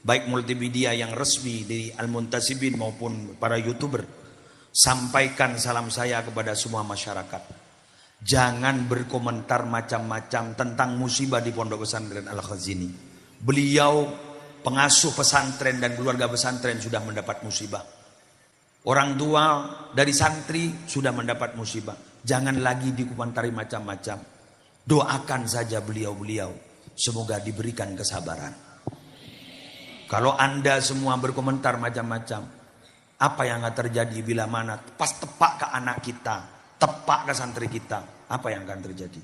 baik multimedia yang resmi di Al-Muntasibin maupun para YouTuber, sampaikan salam saya kepada semua masyarakat. Jangan berkomentar macam-macam tentang musibah di Pondok Pesantren Al-Khazini. Beliau pengasuh pesantren dan keluarga pesantren sudah mendapat musibah. Orang tua dari santri sudah mendapat musibah. Jangan lagi dikomentari macam-macam. Doakan saja beliau-beliau, semoga diberikan kesabaran. Kalau Anda semua berkomentar macam-macam, apa yang akan terjadi bila mana pas tepak ke anak kita, tepak ke santri kita, apa yang akan terjadi?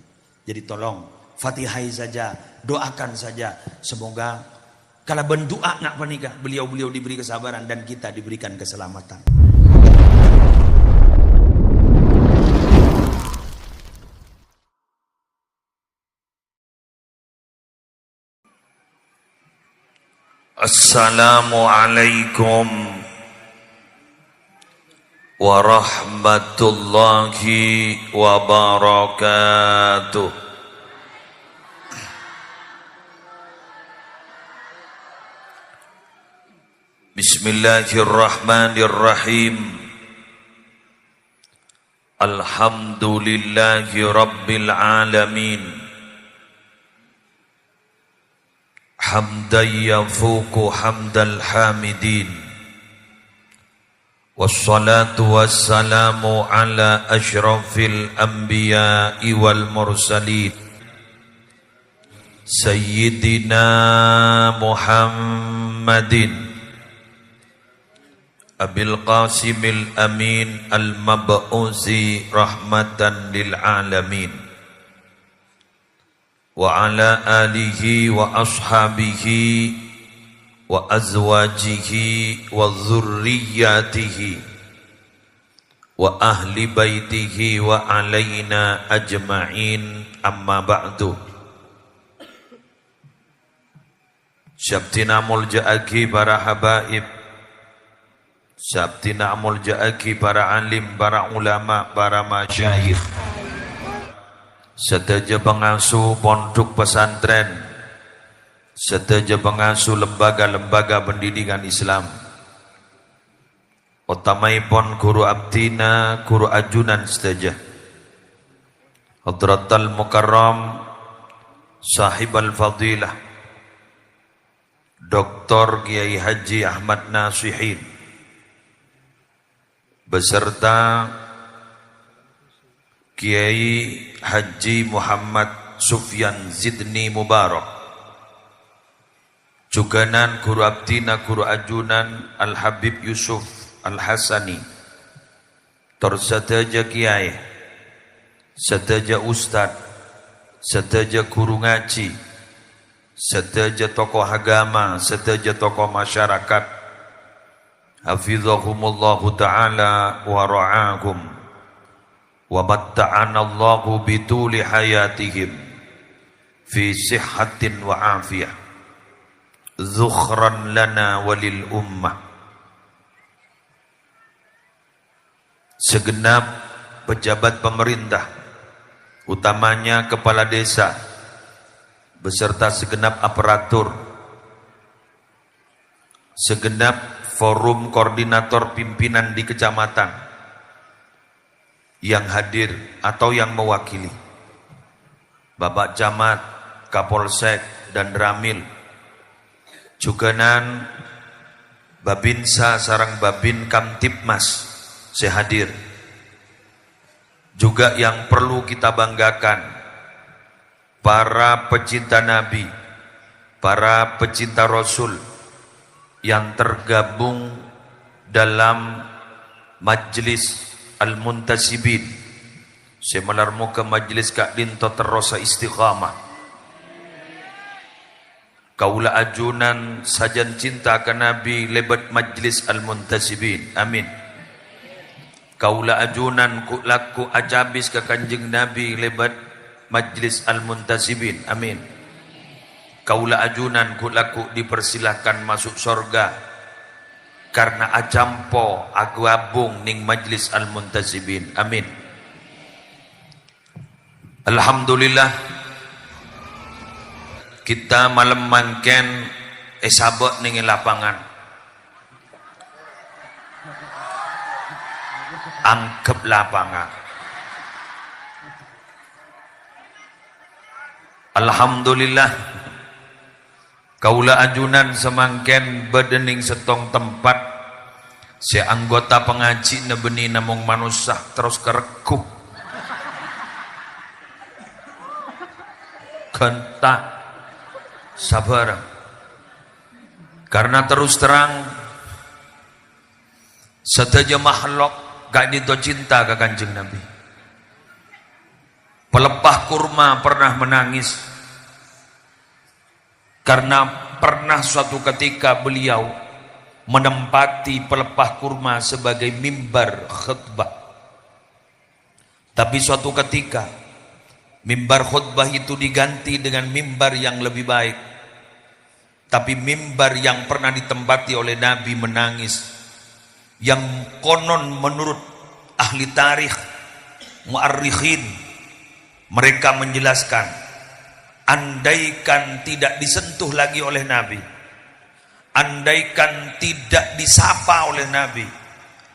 Jadi tolong fatihai saja, doakan saja, semoga kalau berdoa nak menikah, beliau-beliau diberi kesabaran dan kita diberikan keselamatan. Assalamualaikum warahmatullahi wabarakatuh. Bismillahirrahmanirrahim. Alhamdulillahi rabbil alamin. Hamdan yafuqu hamdal hamidin. Wassalatu wassalamu ala asyrafil anbiya'i wal mursalin. Sayyidina Muhammadin Abil Qasimil Amin al-mab'usi rahmatan lil alamin. Wa ala alihi wa ashabihi wa azwajihi wa dzurriyyatihi wa ahli baitihi wa alaina ajma'in, amma ba'du. Syabtina mulja'aki para habaib, syabtina mulja'aki para alim, para ulama, para masyayikh, sedaya pengasuh pondok pesantren, sedaya pengasuh lembaga-lembaga pendidikan Islam, utamaipun guru abdina, guru ajunan sedaya, hadratal mukarram, sahibal fadilah, Dr. Kiai Haji Ahmad Nasihin, beserta Kiai Haji Muhammad Sufyan Zidni Mubarak, juganan guru abdina, guru ajunan Al-Habib Yusuf Al-Hasani, tersedaja kiai, sedaja ustad, sedaja guru ngaji, sedaja tokoh agama, sedaja tokoh masyarakat, hafizahumullahu ta'ala wa ra'akum wa matta'anallahu bituli hayatihim fi sihhatin wa afiyah, zukhran lana walil ummah. Segenap pejabat pemerintah, utamanya kepala desa, beserta segenap aparatur, segenap forum koordinator pimpinan di kecamatan yang hadir atau yang mewakili, Bapak Camat, Kapolsek dan Ramil, juganan Babinsa sarang Babin Kamtipmas sehadir. Juga yang perlu kita banggakan, para pecinta Nabi, para pecinta Rasul yang tergabung dalam Majlis Al-Muntasibin, semalar muka majlis Kak Dinto Terrosa Istiqamah, kaula ajunan sajan cinta ke Nabi lebat Majlis Al-Muntasibin, amin. Kaula ajunan ku laku acabis ke Kanjeng Nabi lebat Majlis Al-Muntasibin, amin. Kaula ajunan ku laku dipersilahkan masuk sorga karena acampo agwabung ning Majlis Al-Muntasibin, amin. Alhamdulillah, kita malam mangken sabak ning lapangan. Angkep lapangan. Alhamdulillah kaula ajunan semangken bedening setong tempat si anggota pengaji nebeni namung manusia terus kerekuk kentak sabar karena terus terang seteja makhluk gak dito cinta ke Kanjeng Nabi. Pelepah kurma pernah menangis karena pernah suatu ketika beliau menempati pelepah kurma sebagai mimbar khutbah. Tapi suatu ketika mimbar khutbah itu diganti dengan mimbar yang lebih baik. Tapi mimbar yang pernah ditempati oleh Nabi menangis, yang konon menurut ahli tarikh muarrikhin mereka menjelaskan, andaikan tidak disentuh lagi oleh Nabi, andaikan tidak disapa oleh Nabi,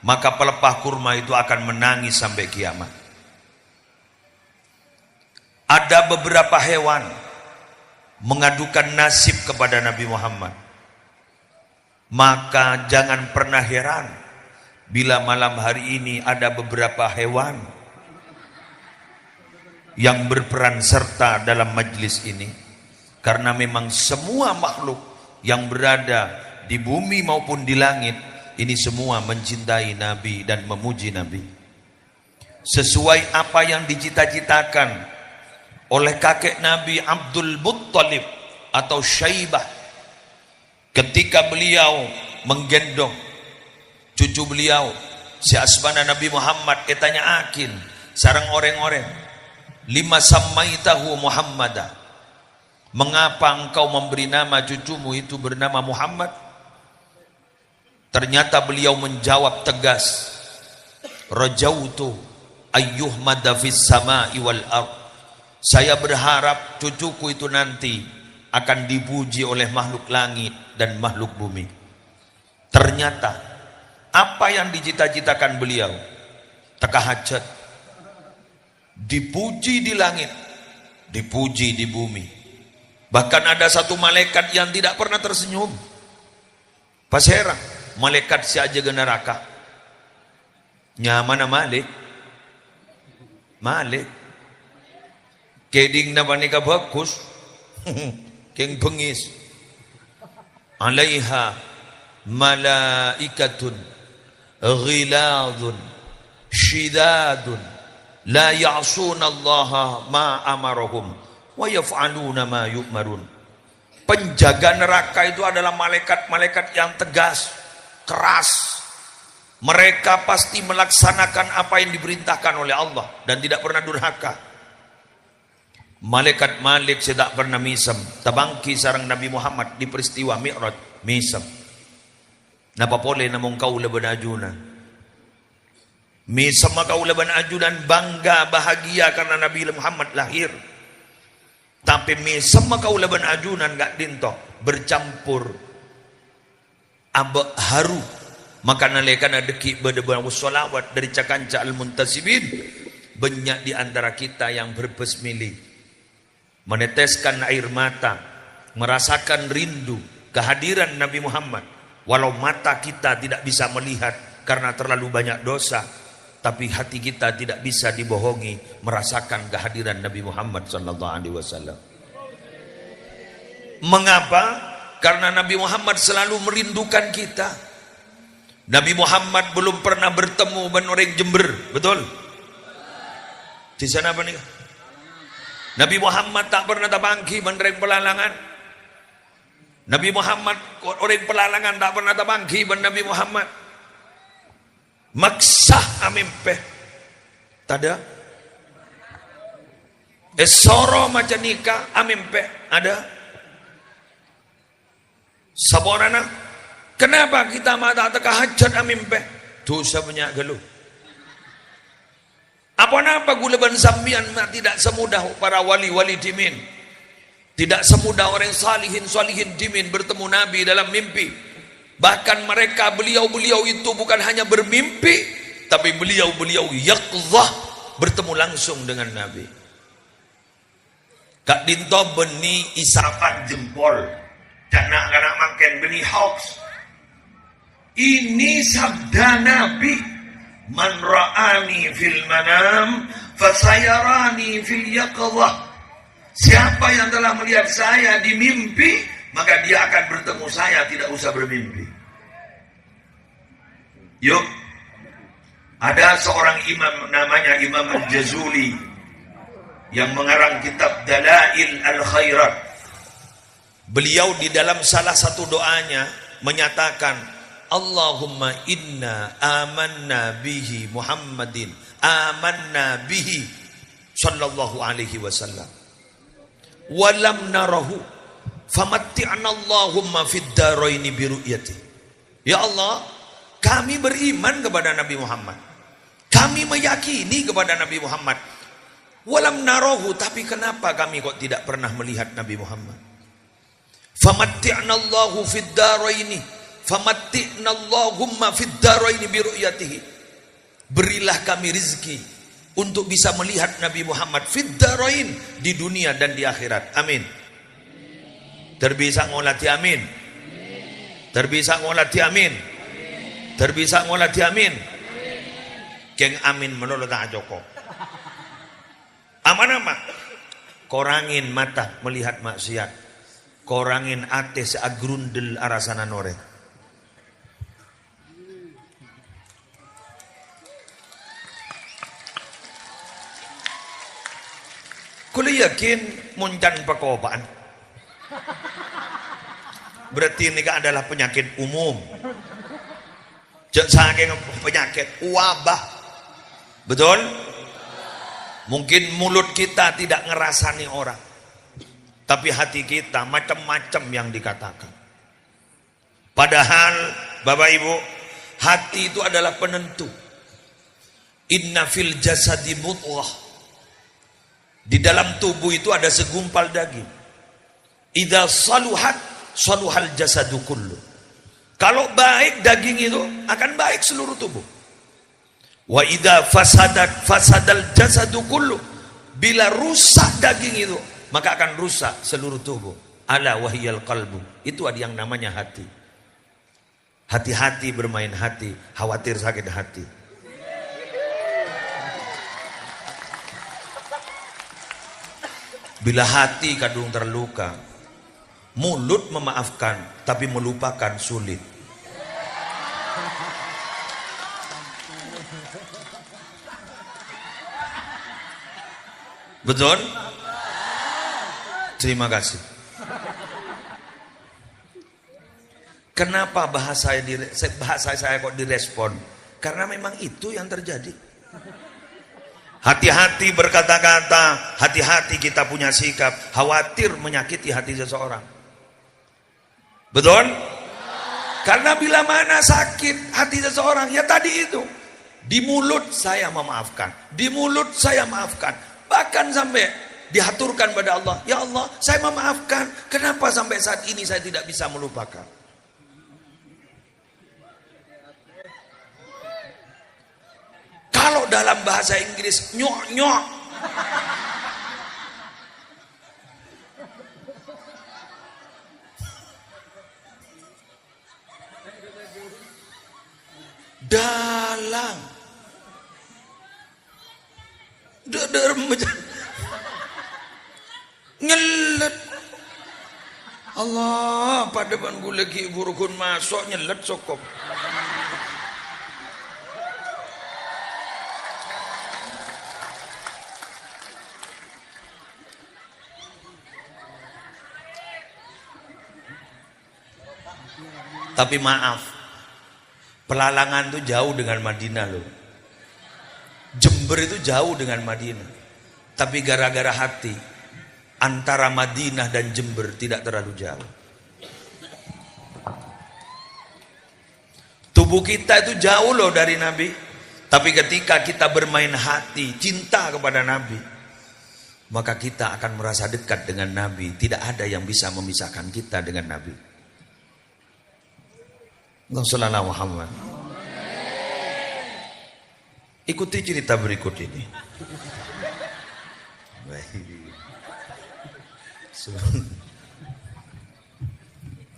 maka pelepah kurma itu akan menangis sampai kiamat. Ada beberapa hewan mengadukan nasib kepada Nabi Muhammad. Maka jangan pernah heran bila malam hari ini ada beberapa hewan yang berperan serta dalam majlis ini, karena memang semua makhluk yang berada di bumi maupun di langit ini semua mencintai Nabi dan memuji Nabi sesuai apa yang dicita-citakan oleh kakek Nabi Abdul Muttalib atau Syaibah ketika beliau menggendong cucu beliau si asmana Nabi Muhammad. Tanya akin sarang orang-orang, lima sammaitahu Muhammadah, mengapa engkau memberi nama cucumu itu bernama Muhammad? Ternyata beliau menjawab tegas, rajautu ayyuhmada fis sama'i wal ard. Saya berharap cucuku itu nanti akan dipuji oleh makhluk langit dan makhluk bumi. Ternyata apa yang dicita-citakan beliau teka hajat, dipuji di langit, dipuji di bumi. Bahkan ada satu malaikat yang tidak pernah tersenyum. Pas heran, malaikat si aja neraka. Nyamana Malik? Malik. Keding na panika bagus. Keng bengis. Alaiha malaikatun ghiladun syidadun la ya'suna allaha ma amarahum wa yaf'aluna ma yu'marun. Penjaga neraka itu adalah malaikat-malaikat yang tegas, keras. Mereka pasti melaksanakan apa yang diperintahkan oleh Allah dan tidak pernah durhaka. Malaikat Malik tidak pernah misem. Tabangki sarang Nabi Muhammad di peristiwa Mi'raj misem. Napa pole namong kaula banajunan. Misem kaula banajunan bangga bahagia karena Nabi Muhammad lahir. Tapi misem kaula banajunan gak dinto bercampur abak haru. Maka nalekan adeki berdebar wassalawat dari cakanca al-muntasibin. Banyak di antara kita yang berbesmili, meneteskan air mata, merasakan rindu kehadiran Nabi Muhammad. Walau mata kita tidak bisa melihat karena terlalu banyak dosa, tapi hati kita tidak bisa dibohongi merasakan kehadiran Nabi Muhammad sallallahu alaihi wasallam. Mengapa? Karena Nabi Muhammad selalu merindukan kita. Nabi Muhammad belum pernah bertemu dengan orang Jember, betul? Di sana apa nih? Nabi Muhammad tak pernah tabangki menereng pelalangan. Nabi Muhammad orang pelalangan tak pernah tabangki ben Nabi Muhammad. Maksah amimpe. Tada. Esoro macam nikah amimpe ada. Saborana. Kenapa kita mata teka hajat amimpe? Dosa banyak geluh. Apa-apa gulaban sambian tidak semudah para wali-wali dimin. Tidak semudah orang salihin dimin bertemu Nabi dalam mimpi. Bahkan beliau itu bukan hanya bermimpi, tapi beliau yaqzah, bertemu langsung dengan Nabi. Kak Dinto beni isapan jempol, karena makin beni hoax. Ini sabda Nabi, man ra'ani fil manam fasayarani fil yaqzah. Siapa yang telah melihat saya di mimpi, maka dia akan bertemu saya, tidak usah bermimpi. Yuk, ada seorang imam namanya Imam Al-Jazuli yang mengarang kitab Dalail Al-Khairat. Beliau di dalam salah satu doanya menyatakan, Allahumma inna amanna bihi Muhammadin, amanna bihi sallallahu alaihi wasallam, walam narahu famatti'na Allahumma fid daraini bi ru'yati. Ya Allah, kami beriman kepada Nabi Muhammad, kami meyakini kepada Nabi Muhammad, walam narahu, tapi kenapa kami kok tidak pernah melihat Nabi Muhammad? Famatti'na Allahu fid daraini, famatti'na Allahumma fid daraini bi ru'yatihi. Berilah kami rizki untuk bisa melihat Nabi Muhammad fid darain, di dunia dan di akhirat. Amin. Terbisa ngolati amin. Terbisa ngolati amin. Terbisa ngolati amin. Keng amin menurut tak Joko. Aman-aman. Korangin mata melihat maksiat, korangin ate seagrundel arasana nore. Kula yakin muncan pakopaan. Berarti ini adalah penyakit umum. Saking penyakit wabah. Betul? Mungkin mulut kita tidak ngerasani orang, tapi hati kita macam-macam yang dikatakan. Padahal Bapak Ibu, hati itu adalah penentu. Inna fil jasadi mudghah. Di dalam tubuh itu ada segumpal daging. Idza saluhat saluhal jasadu kullu. Kalau baik daging itu akan baik seluruh tubuh. Wa idza fasadat fasadal jasadu kullu. Bila rusak daging itu, maka akan rusak seluruh tubuh. Ala wahiyal qalbu. Itu ada yang namanya hati. Hati-hati bermain hati, khawatir sakit hati. Bila hati kadung terluka, mulut memaafkan, tapi melupakan sulit. Betul? Terima kasih. Kenapa bahasa saya kok direspon? Karena memang itu yang terjadi. Hati-hati berkata-kata, hati-hati kita punya sikap, khawatir menyakiti hati seseorang. Betul? Karena bila mana sakit hati seseorang, ya tadi itu. Di mulut saya memaafkan, di mulut saya maafkan. Bahkan sampai dihaturkan pada Allah, ya Allah saya memaafkan, kenapa sampai saat ini saya tidak bisa melupakan? Kalau dalam bahasa Inggris nyok-nyok, dalang, nyelet. Allah, pada ban gue lagi burukun masuk nyelet sokop. Tapi maaf, Pelalangan itu jauh dengan Madinah loh. Jember itu jauh dengan Madinah. Tapi gara-gara hati, antara Madinah dan Jember tidak terlalu jauh. Tubuh kita itu jauh loh dari Nabi. Tapi ketika kita bermain hati, cinta kepada Nabi, maka kita akan merasa dekat dengan Nabi. Tidak ada yang bisa memisahkan kita dengan Nabi. Sallallahu Muhammad. Ikuti cerita berikut ini.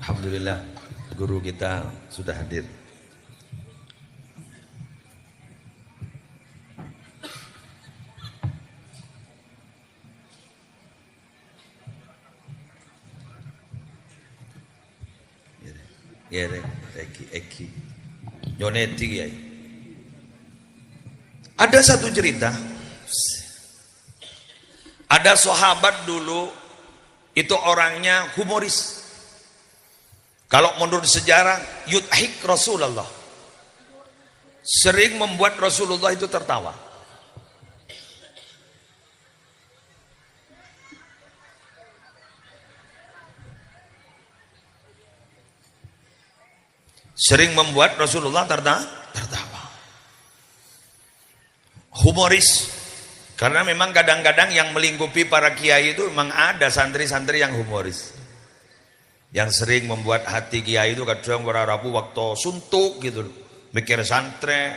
Alhamdulillah, guru kita sudah hadir. Ya, Eki. Yoneti ya. Ada satu cerita. Ada sahabat dulu itu orangnya humoris. Kalau menurut sejarah yudhik Rasulullah. Sering membuat Rasulullah itu tertawa. Sering membuat Rasulullah tertawa. Humoris. Karena memang kadang-kadang yang melingkupi para kiai itu memang ada santri-santri yang humoris. Yang sering membuat hati kiai itu kadang rapu waktu suntuk gitu. Mikir santren,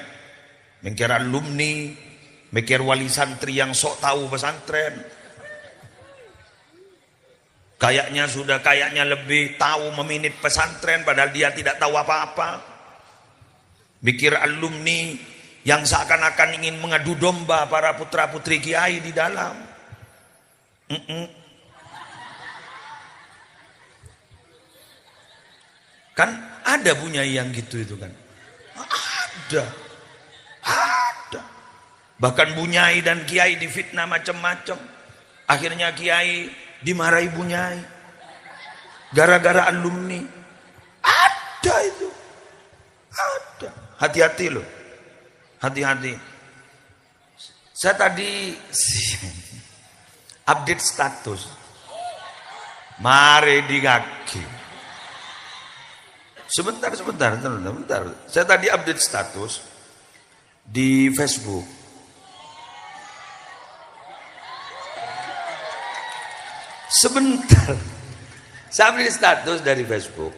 mikir alumni, mikir wali santri yang sok tahu pesantren. Kayaknya lebih tahu meminit pesantren padahal dia tidak tahu apa-apa. Mikir alumni yang seakan-akan ingin mengadu domba para putra-putri kiai di dalam. Kan ada bunyai yang gitu itu kan. Ada. Bahkan bunyai dan kiai difitnah macam-macam. Akhirnya kiai dimarahi bunyai gara-gara alumni. Ada itu, ada. Hati-hati loh, hati-hati. Saya tadi update status, mari di kaki. Sebentar. Saya tadi update status di Facebook. Sebentar, saya ambil status dari Facebook.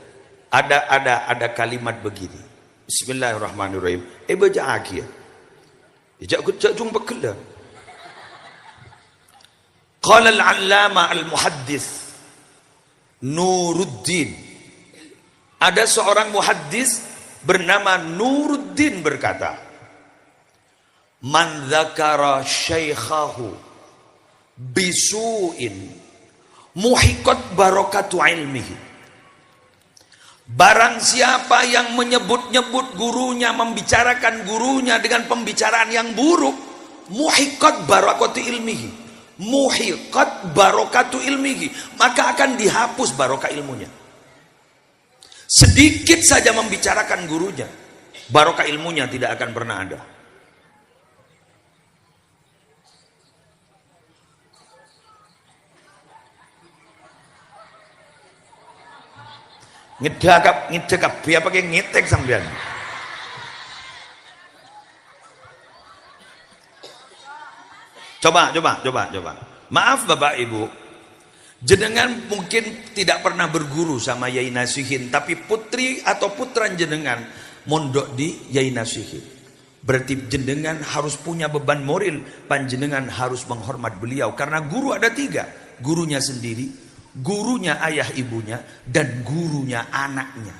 Ada kalimat begini. Bismillahirrahmanirrahim. Baca akhir. Jak jumpa kelam. Qala al-allama al-muhaddis Nuruddin. Ada seorang muhaddis bernama Nuruddin berkata, man dzakara syaikhahu bisu'in muhiqat barakatu ilmihi. Barang siapa yang menyebut-nyebut gurunya, membicarakan gurunya dengan pembicaraan yang buruk, muhiqat barakatu ilmihi, muhiqat barakatu ilmihi, maka akan dihapus barokah ilmunya. Sedikit saja membicarakan gurunya, barokah ilmunya tidak akan pernah ada. ngedekap biar pakai ngetek sampean. Coba. Maaf Bapak Ibu, jenengan mungkin tidak pernah berguru sama Yai Nasihin, tapi putri atau putra jenengan mondok di Yai Nasihin. Berarti jenengan harus punya beban moral, panjenengan harus menghormat beliau. Karena guru ada 3, gurunya sendiri, gurunya ayah ibunya, dan gurunya anaknya.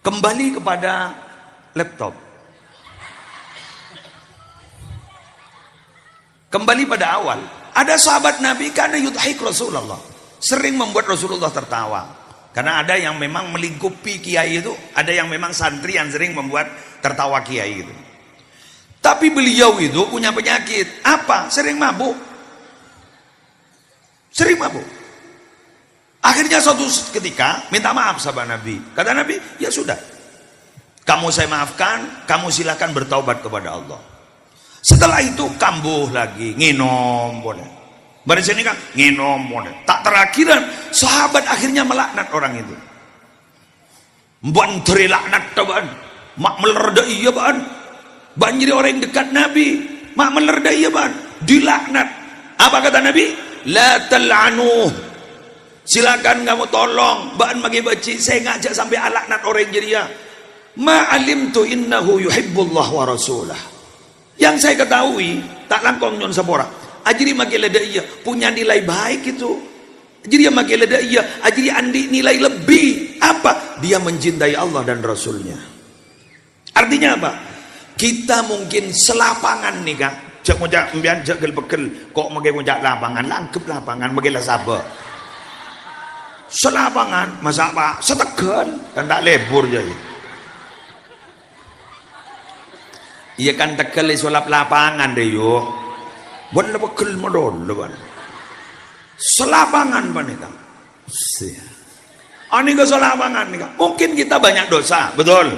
Kembali kepada laptop. Kembali pada awal. Ada sahabat Nabi karena yudhik Rasulullah, sering membuat Rasulullah tertawa. Karena ada yang memang melingkupi kiai itu, ada yang memang santri yang sering membuat tertawa kiai itu. Tapi beliau itu punya penyakit. Apa? Sering mabuk. Akhirnya suatu ketika minta maaf sama Nabi. Kata Nabi, ya sudah, kamu saya maafkan, kamu silakan bertaubat kepada Allah. Setelah itu kambuh lagi, nginom boleh. Pada sini kan nginom, tak terakhiran sahabat akhirnya melaknat orang itu. Ban teri laknat taban, mak melerda iya ban. Ban jadi orang yang dekat Nabi, mak melerda iya ban, dilaknat. Apa kata Nabi? La tal'anuh. Silakan kamu tolong, ban magi baci, saya ngajak sampai alaknat orang jeria. Ma alimtu innahu yuhibbullah wa rasulah. Yang saya ketahui, tak langkong nyon sapora. Ajri magi leda iya, punya nilai baik itu. Jadi dia makin leda iya, jadi andi nilai lebih apa? Dia mencintai Allah dan Rasulnya. Artinya apa? Kita mungkin selapangan nih kan, cak mujak mbian cak bekel, kok makin mujak lapangan, langkep lapangan, makin lah sabar. Selapangan, masa apa? Setegan dan tak lebur jadi. Iya kan tekel sulap lapangan deh yo, buat bekel modal leban. Selapangan panika. Ani ke selapangan nih. Mungkin kita banyak dosa, betul.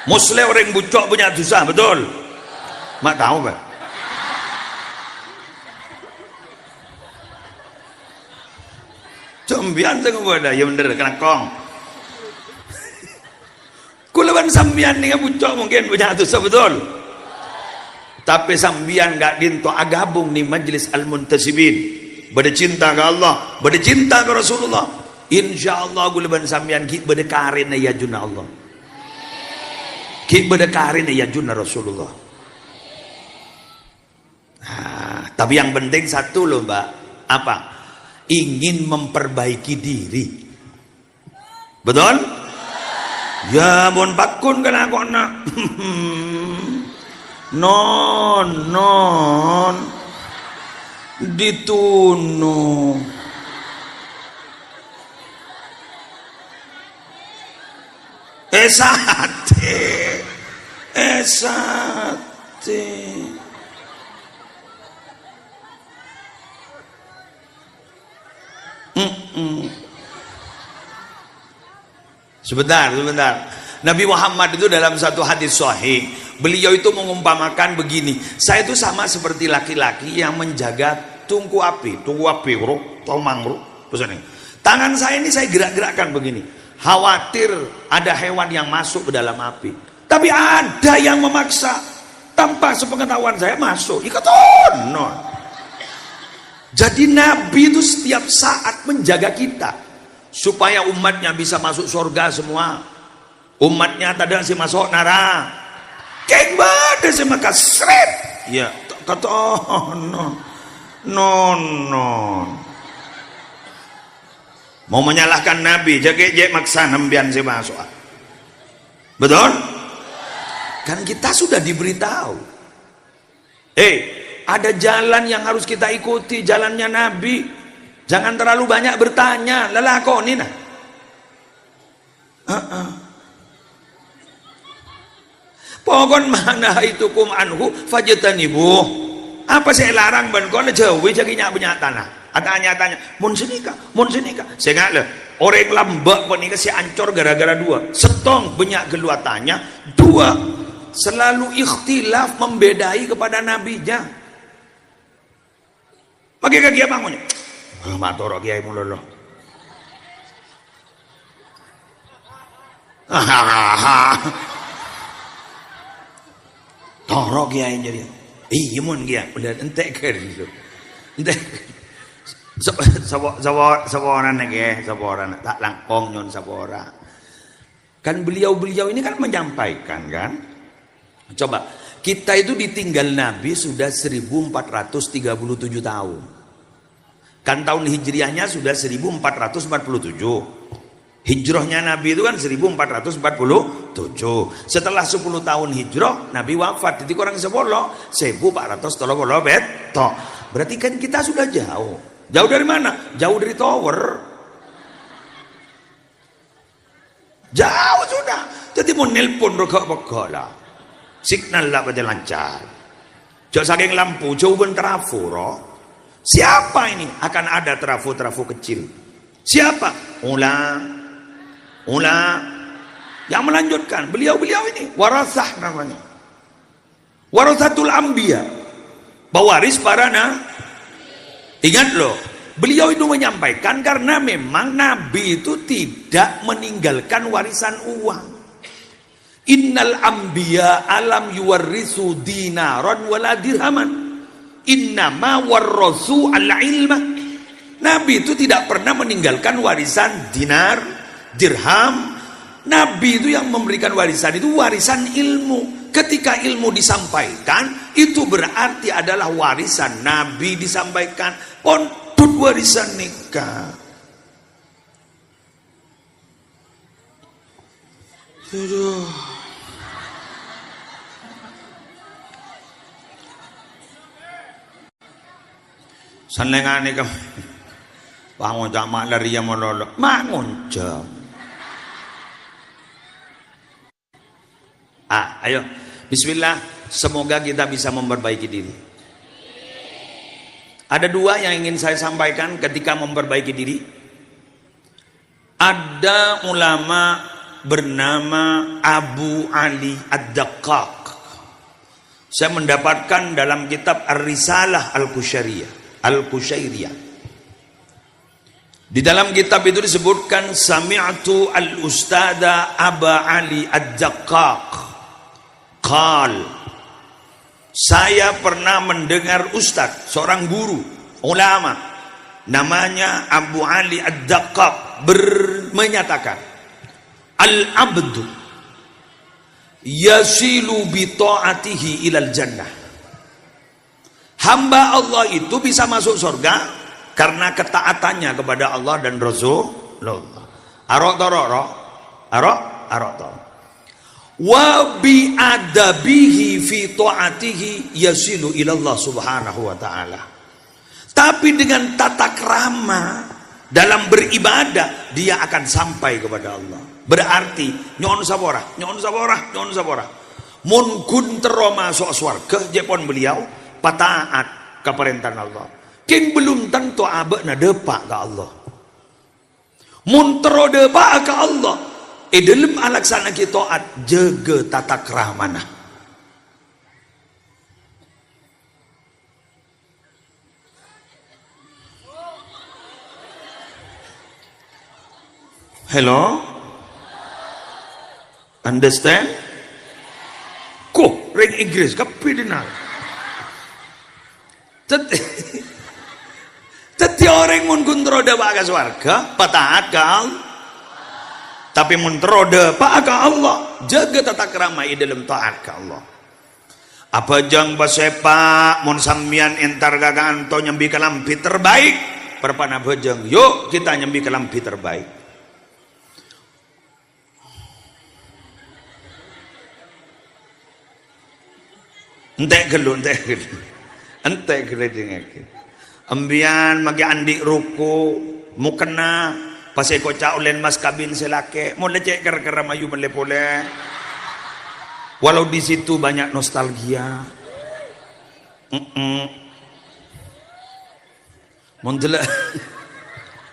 Muslim orang bucok punya dosa, betul. Mak tahu Pak. Combian tengok ada, ya bener kena kong. Kulaban sambian nih bucok mungkin punya dosa, betul. Tapi sambian gak dinto agabung nih Majlis Al-Muntasibin. Bercinta ke Allah, bercinta ke Rasulullah. Insya Allah gulaban sambian ki berdekarin ya junna Allah. Ki berdekarin ya junna Rasulullah. Nah, tapi yang penting satu loh Mbak, apa? Ingin memperbaiki diri. Betul? Ya mon pakun kan aku nak. non dituno esate sebentar Nabi Muhammad itu dalam satu hadis sahih, beliau itu mengumpamakan begini, saya itu sama seperti laki-laki yang menjaga tungku api bro, tomang bro, pesan. Tangan saya ini saya gerak-gerakkan begini, khawatir ada hewan yang masuk ke dalam api, tapi ada yang memaksa tanpa sepengetahuan saya masuk, ikaton. Jadi Nabi itu setiap saat menjaga kita supaya umatnya bisa masuk surga semua. Umatnya tadi si masuk nara, keng bade si makasret, ya kata non mau menyalahkan Nabi, jadi maksa nembian si masuk, betul? Kan kita sudah diberitahu, ada jalan yang harus kita ikuti, jalannya Nabi. Jangan terlalu banyak bertanya, lelakoni nah. Pokon mana itu kum anhu fajtanibu. Apa saya larang ban kon jauh jaginya punya tanah. Tanya mun senika. Saya ngale orang lambak panika si ancor gara-gara dua. Setong banyak geluatannya, dua selalu ikhtilaf membedai kepada nabinya. Pakai kaki bangunnya. Matur kiai mulolo. Torok kiai jadi. Iya mun kiai, udah entek ke gitu. Entek. Saboran nege, saboran tak langkong nyon sabora. Kan beliau ini kan menyampaikan kan. Coba, kita itu ditinggal Nabi sudah 1437 tahun. Kan tahun hijriahnya sudah 1447. Hijrahnya Nabi itu kan 1447. Setelah 10 tahun hijrah Nabi wafat. Jadi kurang 10 1430 beto. Berarti kan kita sudah jauh. Jauh dari mana? Jauh dari tower. Jauh sudah. Jadi mau nelpon rokok lah. Signal lah pada lancar. Jauh saking lampu jauh ben trafo roh. Siapa ini? Akan ada trafo kecil. Siapa? Ulang yang melanjutkan beliau ini warasah namanya, warasatul anbiya, pewaris para Ingat loh, beliau itu menyampaikan karena memang Nabi itu tidak meninggalkan warisan uang. Innal anbiya alam yuwarrisu dinaran wala dirhaman. Innama warrasu al-ilma. Nabi itu tidak pernah meninggalkan warisan dinar, dirham. Nabi itu yang memberikan warisan itu warisan ilmu. Ketika ilmu disampaikan, itu berarti adalah warisan Nabi disampaikan. Untuk warisan nikah. Aduh. Senengane kamu. Bangun jamak dari yang melolok. Bangun jam. Ayo. Bismillah. Semoga kita bisa memperbaiki diri. Ada dua yang ingin saya sampaikan ketika memperbaiki diri. Ada ulama bernama Abu Ali Ad-Daqqaq. Saya mendapatkan dalam kitab Ar-Risalah Al-Qushairiyah. Di dalam kitab itu disebutkan Sami'tu al-Ustada Aba Ali Ad-Daqqaq qal, saya pernah mendengar ustadz, seorang guru, ulama, namanya Abu Ali Ad-Daqqaq menyatakan, al-abdu yasilu bi ta'atihi ilal jannah. Hamba Allah itu bisa masuk surga karena ketaatannya kepada Allah dan Rasulullah. Wa bi adabihi fi ta'atihi yasilu ilallah subhanahu wa ta'ala. Tapi dengan tata krama dalam beribadah dia akan sampai kepada Allah. Berarti nyon sabora mun kuntero masuk surga jepon beliau pataat ke perintah Allah. King belum tentu abekna depak ke Allah. Mun tero depak ke Allah. Dalam alaksana kita taat jaga tata krama. Hello? Understand? Ko, ring Inggris, kapidinal. Teti orang mun kuntro depak ke swarga, pataat kau. Tapi mun terode pak Allah, jaga tata krama dalam taat ke Allah. Apa jang basepak mun sambian entar gaganto nyembi kalampi terbaik, perpana bejeng. Yuk kita nyembi kalampi terbaik. Entek gelu. Ambian magi andi ruku mukena pasai kocak ulen mas kabin selake mau lecek ker mayu melepole. Walau di situ banyak nostalgia.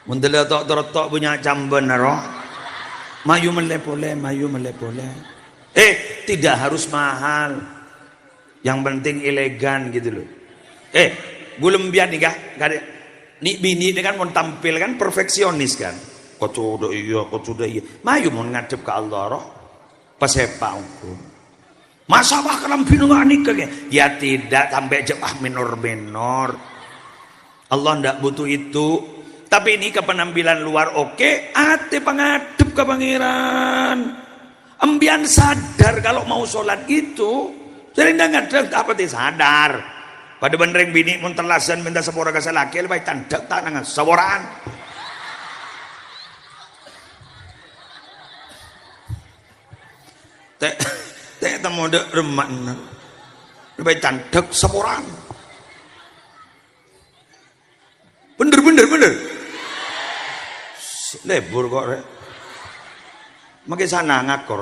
Mundela tok punya camben naro. Mayu melepole. Tidak harus mahal. Yang penting elegan gitu loh. Gulem biar nikah, nih bini ini kan mau tampil kan perfeksionis kan. Kau sudah iya. Mayu mau ngadep ke Allah roh. Pasepak aku. Masa bah kalam bini nggak nikah ya tidak sampai jepah minor. Allah ndak butuh itu. Tapi ini ke penampilan luar oke. Ate pengadep ke pangeran. Ambian sadar kalau mau sholat itu. Jadi nggak apa sadar. Pada benereng bini mun terlasan minta sepora ka salaki lebay tandak tanangan saboraan. Teh temu de reman. Lebay tandak saboraan. Bener. Lebur kok rek. Make sanangat kok.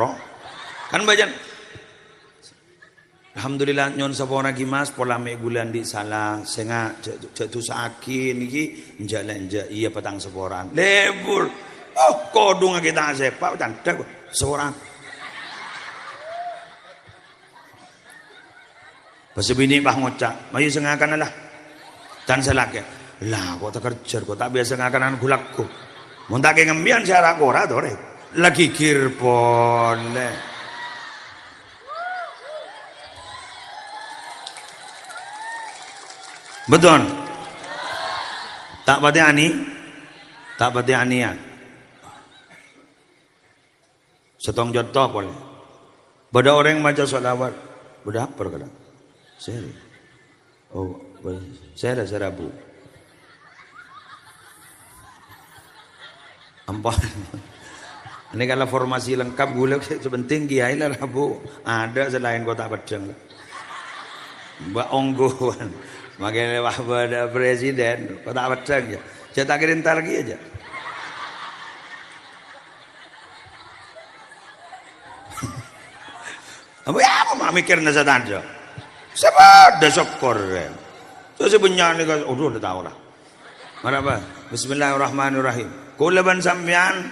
Kan bajan alhamdulillah nyon sapona gimas pola me gulan di salah senga jatuh sakin iki njalanja iya petang seporan lebur kodung kita sepak dan seorang pas bini bah ngocak mayu sengakan lah dan selake Lah kok tak kerja kok tak biasa ngakanan gulakku. Mun tak ngembian cara ora to rek. Lagi kirpon. Betul. Tak pati ani. Tak pati ani ya. Setong jotok boleh. Bada orang baca sholawat. Bada apa kadang? Seri. Oh, saya bu. Ampun. Ini kalau formasi lengkap gula sepenting kiai lah bu. Ada selain kota Padang. Mbak Onggoan. Makanya pada presiden kota Padang ya. Cetak kirim lagi aja. Apa ya mau mikir nasa tanda. Siapa ada syukur. So sebenarnya ni kan, udah tahu lah. Apa? Bismillahirrahmanirrahim. Kulaban sampean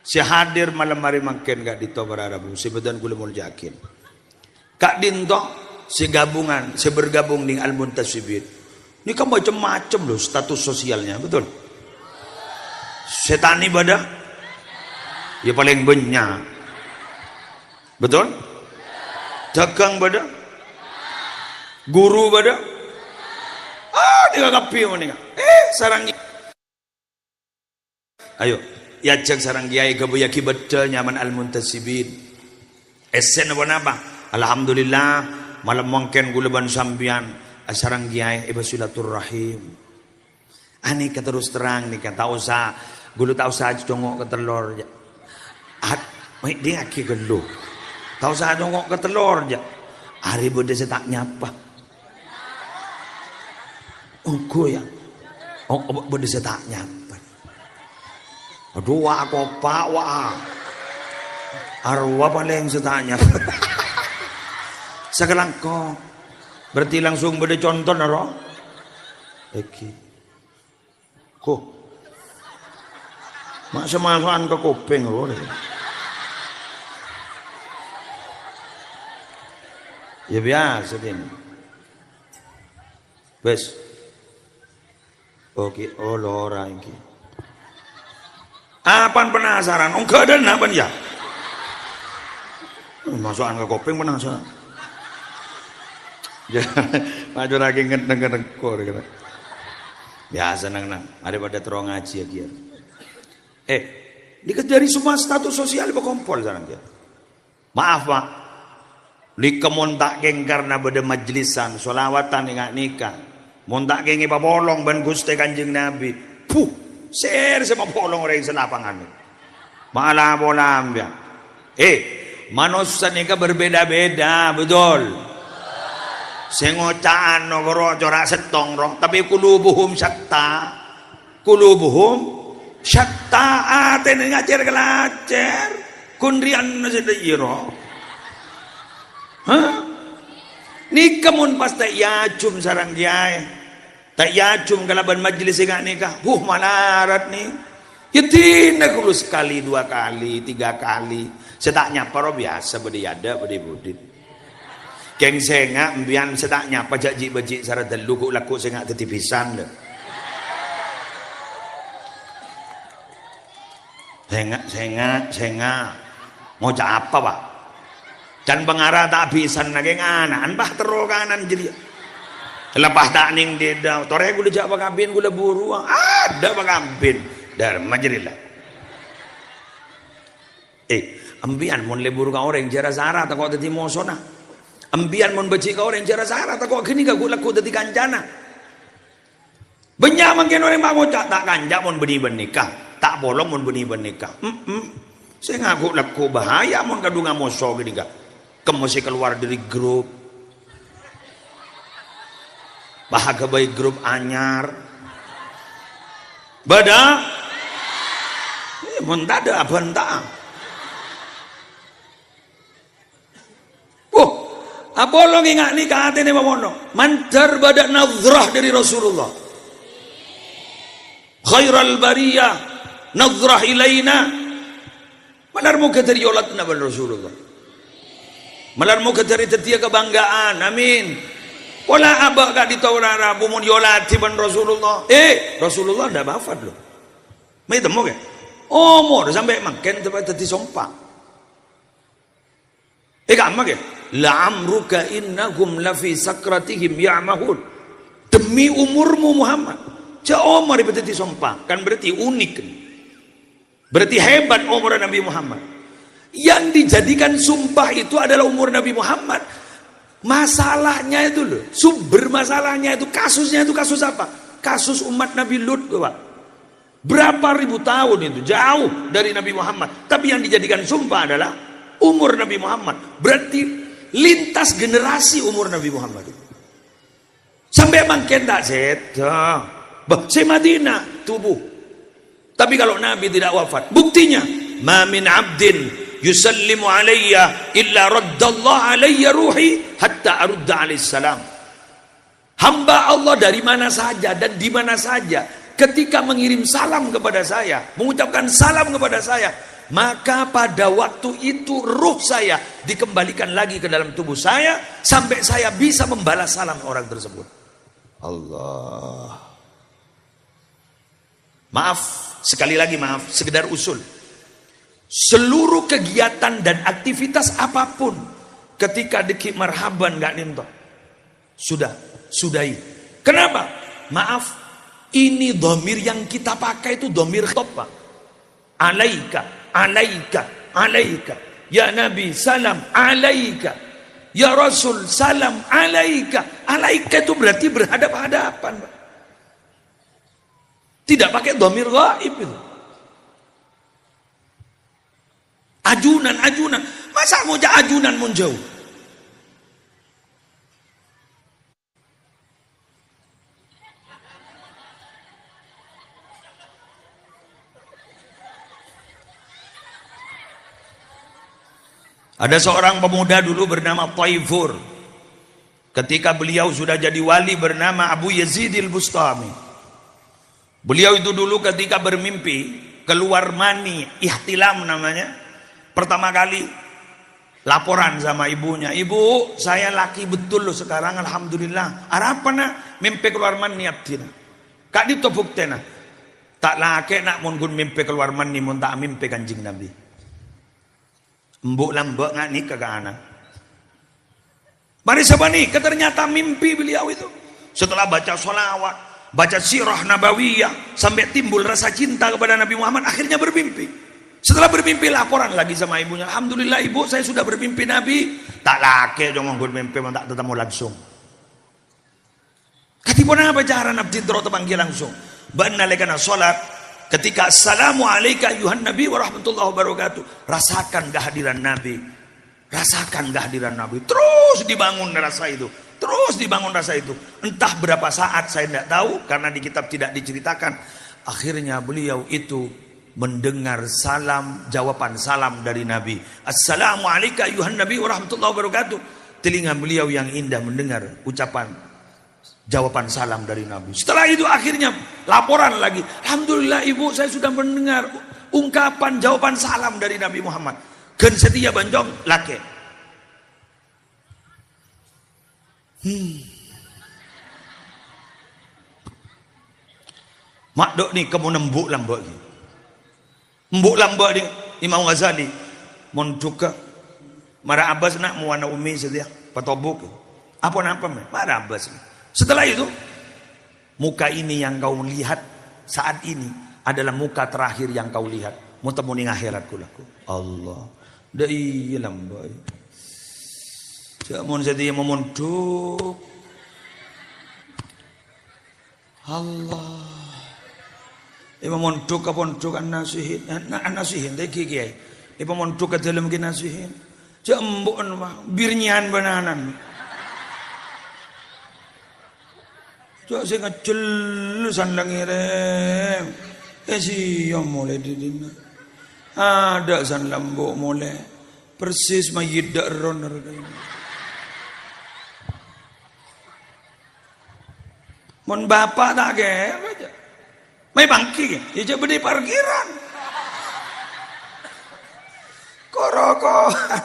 si hadir malam hari makin gak dito berarabu. Si bedan kula mau yakin. Kak dinto si gabungan, si bergabung dengan Al-Muntasibin. Ini kan macam-macam loh status sosialnya, betul? Setan ibadah, ya paling banyak, betul? Dagang badak, guru badak, dia kapi mana? Sarang, ayo, yajak sarang kiai kebuyaki betul nyaman Al-Muntasibin. Esen apa? Alhamdulillah, malam mungkin gulaban sambian, sarang kiai ibasilaturrahim. Ani terus terang nih kan, tak usah, gulu tak usah congok ke telur. Dia aki geluh. Tak usah congok ke telur aja. Hari bode saya tak nyapa. Engkau ya. Oh, bode saya tak nyapa. Aduh, aku pak wah. Arwah paling saya tak nyapa. Sekarang kok. Berarti langsung bode contoh naro. Eki. Kok. Masa-masaan ke kuping loh. Ya biasa din. Wes. Oke, oh lora iki. Apaan penasaran? Oh enggak ada apa ya? Masukan ke kuping penasaran. Maju lagi ngedeng-ngedeng kor gitu. Biasa nang ada pada terong ngaji ya kia. Dari semua status sosial berkumpul sekarang dia. Maaf pak. Lika montak geng karena beda majlisan solawatan ingat nikah montak geng iba bolong ban guste kanjeng Nabi share sama bolong orang selapangan malah bolam ya manusia nikah berbeda-beda betul sengocaan nogoro corak setong roh tapi kulubuhum syatta aten ngajar kelacer kundrian nasi iro. Hah? Ni kamun pas tak yacum sarang kiai. Tak yacum kalaban majlis enggak nikah. Malarat ni. Yatina kulo sekali, 2 kali, 3 kali. Setak nyapa biasa bede ada bede budit. Keng senga mbian setak nyapa jajik-bajik sara delu kok laku senga tetipisan le. Senga. Mau apa, Pak? Dan pengarah tak bisa naging anak bah terokanan jadi lepas tak ning deda tore gula jak pakambin gula buruang ada pakambin dharma jadilah ambian mon lebur ka orang jara sara tak kok dadi mosona ambian mon beci ka orang jara sara tak kok gini ka gula ku dadi kancana banyak mangken orang mangocak tak kanjak mon beni benikah tak bolong mon beni benikah saya ngaku laku bahaya mon kadung ngamoso gini ka kemusi keluar dari grup bahagia baik grup anyar bada mentada bentang apa lo ingat nikah hati ini mamono mantar badak nazrah dari Rasulullah khairal bariyah nazrah ilaina malar muka dari yolat nabi Rasulullah malar muka dari tetia kebanggaan amin Wala abak gak di Taurat bumun yolati ban Rasulullah. Rasulullah ndak wafat loh. Mai temu ke? Umur sampai makin tempat tadi sompa. Kamu ke? La amruka innahum lafi sakratihim ya'mahun. Demi umurmu Muhammad. Umur berarti sompa. Kan berarti unik. Berarti hebat umur Nabi Muhammad. Yang dijadikan sumpah itu adalah umur Nabi Muhammad. Masalahnya itu loh, sumber masalahnya itu, kasusnya itu kasus apa? Kasus umat Nabi Lut, Pak. Berapa ribu tahun itu, jauh dari Nabi Muhammad. Tapi yang dijadikan sumpah adalah umur Nabi Muhammad. Berarti lintas generasi umur Nabi Muhammad. Sampai makin tak saya Madinah tubuh. Tapi kalau Nabi tidak wafat, buktinya, ma min abdin yusallimu alayya illa raddallahu alayya ruhi hatta arudda alaih salam. Hamba Allah dari mana saja dan di mana saja ketika mengirim salam kepada saya, mengucapkan salam kepada saya, maka pada waktu itu ruh saya dikembalikan lagi ke dalam tubuh saya sampai saya bisa membalas salam orang tersebut. Allah. Maaf, sekali lagi maaf, sekedar usul. Seluruh kegiatan dan aktivitas apapun ketika dikit marhaban gak ninto, sudahi. Kenapa? Maaf, ini dhamir yang kita pakai itu dhamir khitbah. Alaika, alaika, alaika. Ya Nabi salam alaika. Ya Rasul salam alaika. Alaika itu berarti berhadap-hadapan, Pak. Tidak pakai dhamir ghaib itu. Ajunan. Masa mau ajunan mun jauh? Ada seorang pemuda dulu bernama Taifur. Ketika beliau sudah jadi wali bernama Abu Yazid al-Bustami. Beliau itu dulu ketika bermimpi keluar mani, ihtilam namanya. Pertama kali laporan sama ibunya, ibu saya laki betul loh sekarang alhamdulillah. Apa nak mimpi keluar mani abdina. Kak ditobuk tena. Tak laki nak mun mimpi keluar mani mun tak mimpi Kanjeng Nabi. Mbok lambok ngak nih ke anak. Mari sabani, ternyata mimpi beliau itu. Setelah baca sholawat, baca sirah nabawiyah, sampai timbul rasa cinta kepada Nabi Muhammad, akhirnya bermimpi. Setelah bermimpi laporan lagi sama ibunya, alhamdulillah ibu saya sudah bermimpi Nabi. Tak laki dong bermimpi tak ketemu langsung. Katipun apa cara Nabi terus panggil langsung. Ba'na lekana salat ketika assalamu alayka ayuhan Nabi wa rahmatullahi wabarakatuh. Rasakan kehadiran Nabi. Rasakan kehadiran Nabi. Terus dibangun rasa itu. Terus dibangun rasa itu. Entah berapa saat saya tidak tahu karena di kitab tidak diceritakan. Akhirnya beliau itu mendengar salam, jawaban salam dari Nabi. Assalamualaikum ayuhan Nabi wa rahmatullahi wabarakatuh. Telinga beliau yang indah mendengar ucapan jawaban salam dari Nabi. Setelah itu akhirnya laporan lagi. Alhamdulillah ibu saya sudah mendengar ungkapan jawaban salam dari Nabi Muhammad. Gen setia banjong laki. Mak dok nih kamu nembuk lambok ni. Mbok lambak dia Imam Ghazali montuka mara Abbas nak muana umi sedia patobuk apa nampak mara Abbas. Setelah itu muka ini yang kau lihat saat ini adalah muka terakhir yang kau lihat mau temu ning akhirat kulaku Allah da iya lambak jamon sedia memontuk Allah montuk kapontuk an-nasihin an-nasihin teh kiai montuk ka dalam ki nasihin jambon mah birnyian bananan cok sing ngecel sanlangire siyo mulai didina ada san lambok mulai persis mayit dak ron mon bapak tak ke aja may bangki, ya beli parkiran. Korokohan.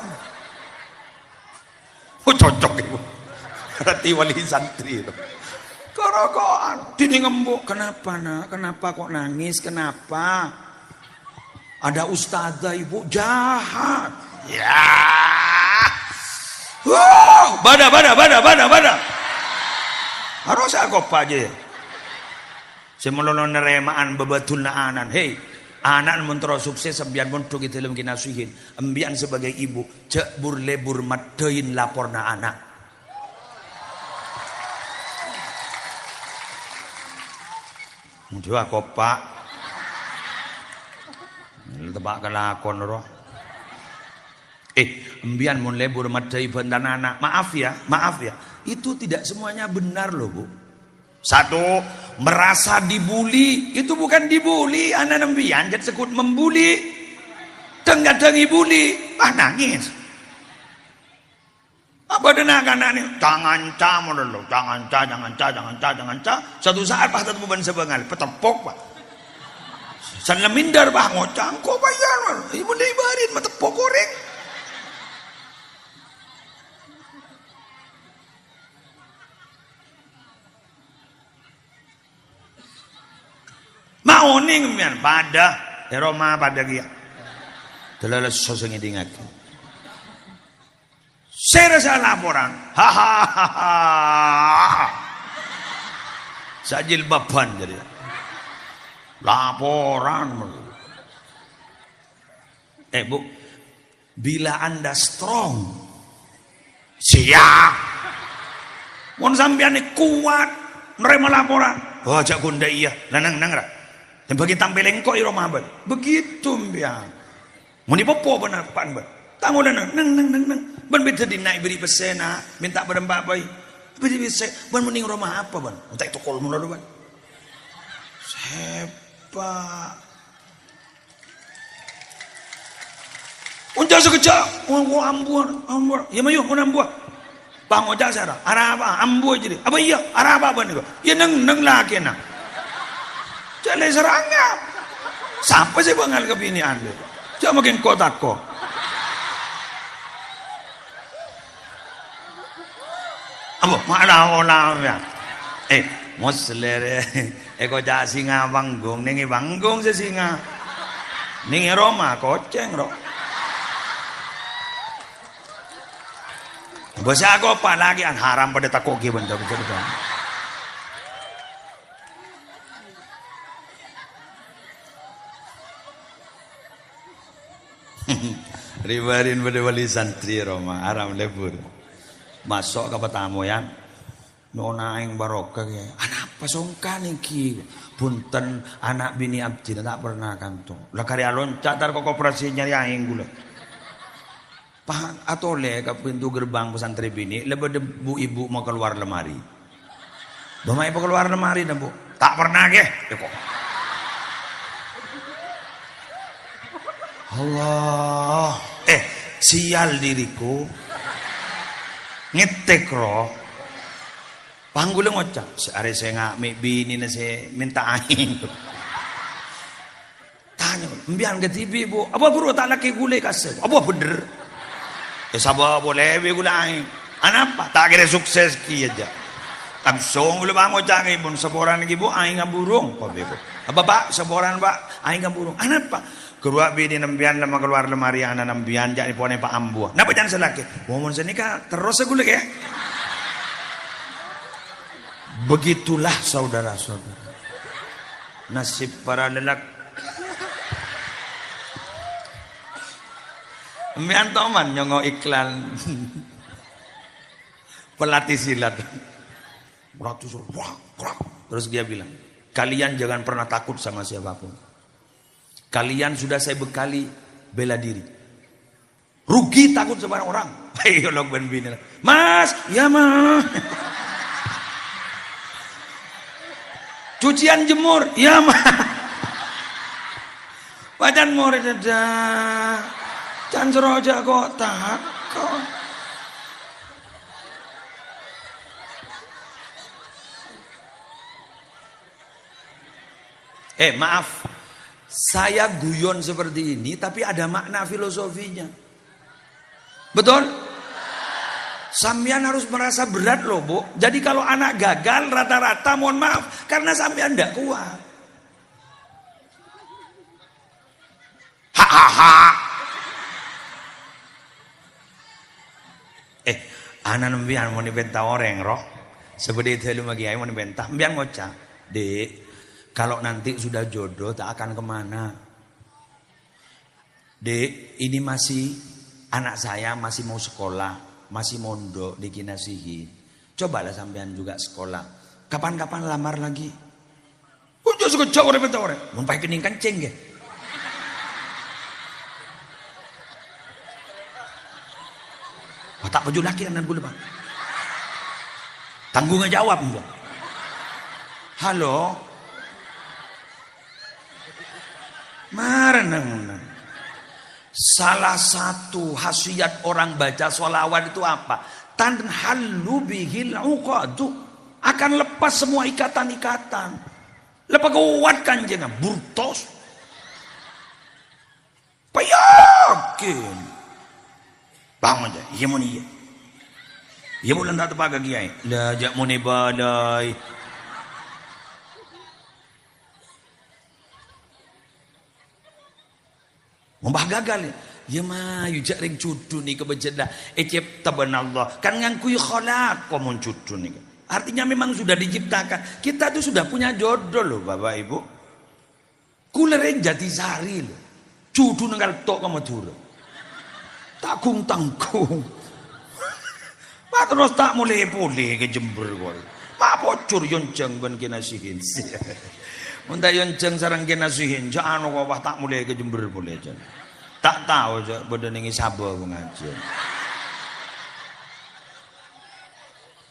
Oh cocok ibu. Berarti wali santri itu. Korokoan, dini ngembuk. Kenapa nak? Kenapa kok nangis? Kenapa? Ada ustazah ibu jahat. Ya. Bada. Harus aku apa aja. Semulon neremaan bebetul anan. Hei, anak mentero sukses sembian montok itu dalam kinasuhin. Embian sebagai ibu cek lebur matein laporna anak. Jua kopak. Tebak kelakon roh. Embian mun lebur madai bandan anak. Maaf ya. Itu tidak semuanya benar loh, Bu. Satu, merasa dibuli. Itu bukan dibuli, anak embian jadi sekut membuli. Tengah-tengah buli, nangis. Apa denakan ini? Jangan ca. Satu saat pas tetap beban sebengal, petepok pak. San lemindar bah ngocang, kok bayar? Ibu dibarin, matepok goreng. Mau ning mian pada, Roma pada dia. Terlalu sosok ngidingat. Saya rasa laporan, hahaha, sajil baban jadi laporan. Bu, bila anda strong, siap. Mon sampean kuat, nerima laporan. Oh, jak gunda iya, nang ra. Dan bagi tampileng kok iro mabel, begitu mbiang. Mau dipopo benar pan ben. Tamu dan nang. Ban beda dinaik beri pesena, minta pada mbak boy. Beri bisa, ban mending rumah apa ban? Minta itu kol mula ban. Sepak. Unja sekejap, ambuan. Ya mayu, mau ambuan. Bang ojak saya, arah apa? Ambuan jadi. Apa iya? Arah apa ban itu? Ya neng laki nak. Jadi serangap. Sampai saya bangal ke bini anda. Jangan makin kotak kok. Amo malah ya. Musler eko ja singa banggung ningi banggung se singa. Ningi Roma koceng ro. Basa ako pa lagi ang haram pada takoki benda betul. Ribarin pada wali santri Roma haram lebur. Masuk ke tamu ya, nona yang barokah ya. Anak pasongkan iki, punten anak bini abdi tak pernah kantung. Lah karya loncat tar kok koperasi nyari aing gula. Pak atau le ke pintu gerbang pesantren bini, lebih debu ibu mau keluar lemari. Bapak ibu keluar lemari dah bu, tak pernah ke? Kok. Allah, sial diriku. Ngetek roh panggulnya ngocak seare saya nggak bini na saya minta aing tanya mbian ke TV bu apa bro tak laki gulai kasih apa bener sabar boleh be gulai aing apa tak kira sukses ki aja langsung lu bang ngocak ibun seboran lagi bu aing ngaburung apa pak seboran pak aing ngaburung apa keluar bini nembian lama keluar lemari anak nembian jadi pone pak ambu. Napa jangan selaki? Mohon senika terus segulek ya. Begitulah saudara-saudara. Nasib para lelaki. Embian toman nyongo iklan pelatih silat. Terus dia bilang, kalian jangan pernah takut sama siapapun. Kalian sudah saya bekali bela diri. Rugi takut sama orang. Ayo log ben bini. Mas, ya mas. Cucian jemur, ya mas. Badan murid ada. Can seroja kok takut. Maaf. Saya guyon seperti ini tapi ada makna filosofinya. Betul? Sampean harus merasa berat loh, Bu. Jadi kalau anak gagal rata-rata mohon maaf karena sampean enggak kuat. Hahaha. Anak nembian mau dibentah orang roh. Seperti itu lu magi mau dibentah. Mbian ngocak, Dek, kalau nanti sudah jodoh tak akan kemana. Dek, ini masih anak saya masih mau sekolah, masih mondok dikinasihi. Cobalah sampean juga sekolah. Kapan-kapan lamar lagi. Udah sekejap orang bentah orang. Mempai kening kencing ya. Tak baju laki dan gue lepas. Tanggung jawab enggak. Halo. Marah. Salah satu khasiat orang baca sholawat itu apa? Tanhallu bihil uqadu. Akan lepas semua ikatan-ikatan. Lepas kuatkan jangan burtos. Payakin. Bangun aja, iya mau nih. Iya mau lendak tepaga kiai. Lah jak mau nih badai. Membah gagal ya. Ya mah yujak ring cudu nih kebejeda. Ecep taban Allah. Kan ngangkui kholak komun cudu nih. Artinya memang sudah diciptakan. Kita tuh sudah punya jodoh loh Bapak Ibu. Kulereng jati sari loh. Cudu nenggal tok kamu dulu. Takung tanggung. Pak terus tak mulai ke Jember kok. Pak bocor yonceng ben kinasihin. Mundak yonceng sarang kinasihin. Jangan kok tak mulai ke Jember boleh aja. Tak tahu aja badan ini sabar ngaji.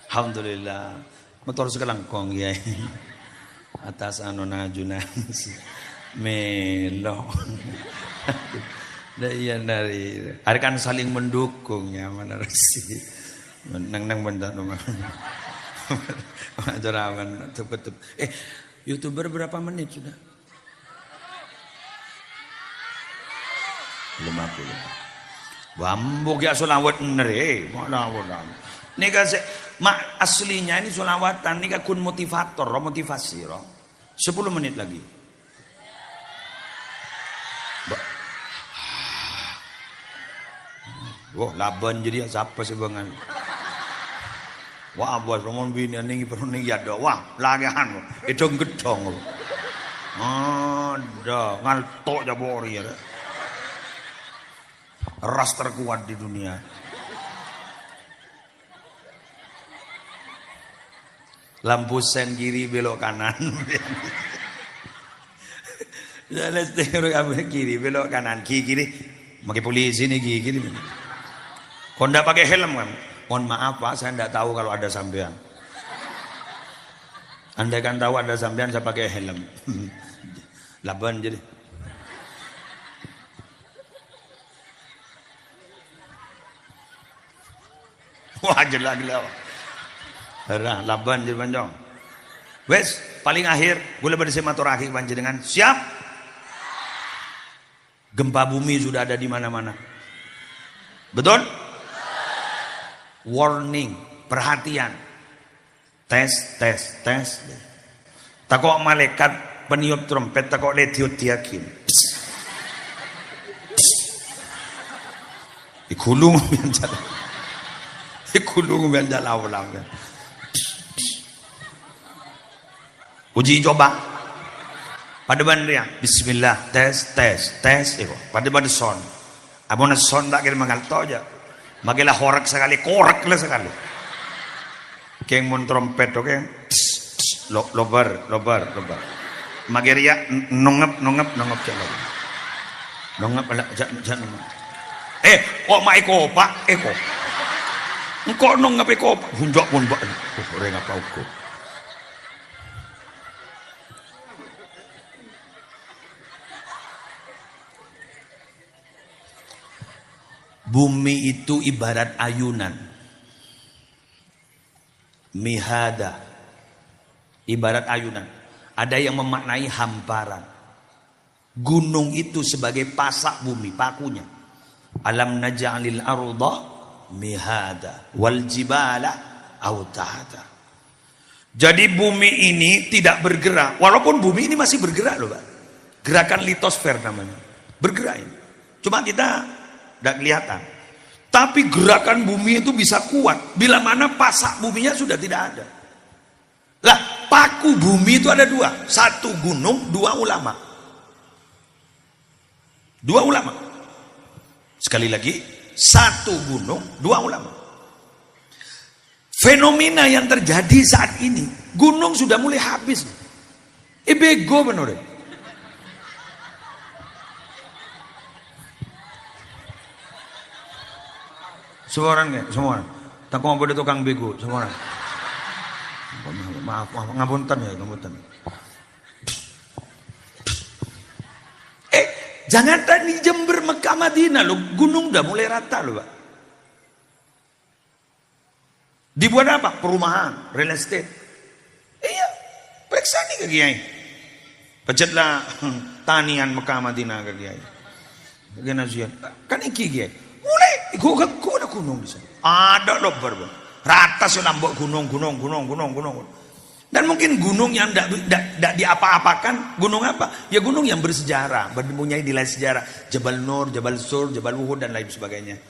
Alhamdulillah. Motor sekelangkong ya. Atas anu najunan. Melo. Iya dari kan saling mendukung ya mana sih nang bentar rumah ajaran tep YouTuber berapa menit sudah 50 bambuk ya solawat bener mana ini kan mak aslinya ini solawatan ini kan kun motivator motivasi 10 menit lagi. Wah, laban jadi siapa sih bangan? Wah, bos romon bini ning perlu ning ya do. Wah, lagian itu gedong. Ada ngaltok jabori ya. Ras terkuat di dunia. Lampu sen kiri belok kanan. Jalan setiruk kiri belok kanan kiri. Pakai polisi nih kiri. Kau ndak pakai helm kan? Mohon maaf Pak, saya ndak tahu kalau ada sampean. Anda kan tahu ada sampean saya pakai helm. Laban jadi. Wah gila. Herah, laban jadi panjang. Wes, paling akhir, boleh bersematur akhir panjenengan. Siap? Gempa bumi sudah ada di mana-mana. Betul? Warning, perhatian. Tes. Takok malaikat peniup trompet takok letiut diakin. Ikulung yang jalan. Ikulung yang jalan ulang. Uji coba. Pada bandria, Bismillah, tes. Pada pada son. Abon son tak kira mangal to aja. Magilah korek sekali. Keng mon trompet oke. Lobar. Magiria nongep jalan. Nongep jangan. Kok mai ko pak? Kok. Engkau nongep ko hunjak pun bak. Orang apa uko. Bumi itu ibarat ayunan. Mihada. Ibarat ayunan. Ada yang memaknai hamparan. Gunung itu sebagai pasak bumi, pakunya. Alam naj'alil arda mihada wal jibala autata. Jadi bumi ini tidak bergerak, walaupun bumi ini masih bergerak loh Pak. Gerakan litosfer namanya, bergerak ini. Cuma kita tidak kelihatan. Tapi gerakan bumi itu bisa kuat bila mana pasak buminya sudah tidak ada. Lah, paku bumi itu ada dua, satu gunung, dua ulama. Dua ulama. Sekali lagi, satu gunung, dua ulama. Fenomena yang terjadi saat ini, gunung sudah mulai habis. Bego benar. Semua orang nggak? Semua orang. Tak mau boleh tukang bego, semua orang. Maaf, ngapunten ya, ngapunten. Jangan tadi Jember, Mekah, Madinah loh, gunung udah mulai rata loh Pak. Dibuat apa? Perumahan, real estate. Iya, periksa nih ke Kiai. Pecetlah tanian Mekah, Madinah ke Kiai. Bagaimana kan iki Kiai. Mulai, gua ada gunung di sana. Ada loh Bang. Rata sih nambah gunung. Dan mungkin gunung yang tidak diapa-apakan, gunung apa? Ya gunung yang bersejarah, mempunyai nilai sejarah. Jabal Nur, Jabal Sur, Jabal Uhud dan lain sebagainya.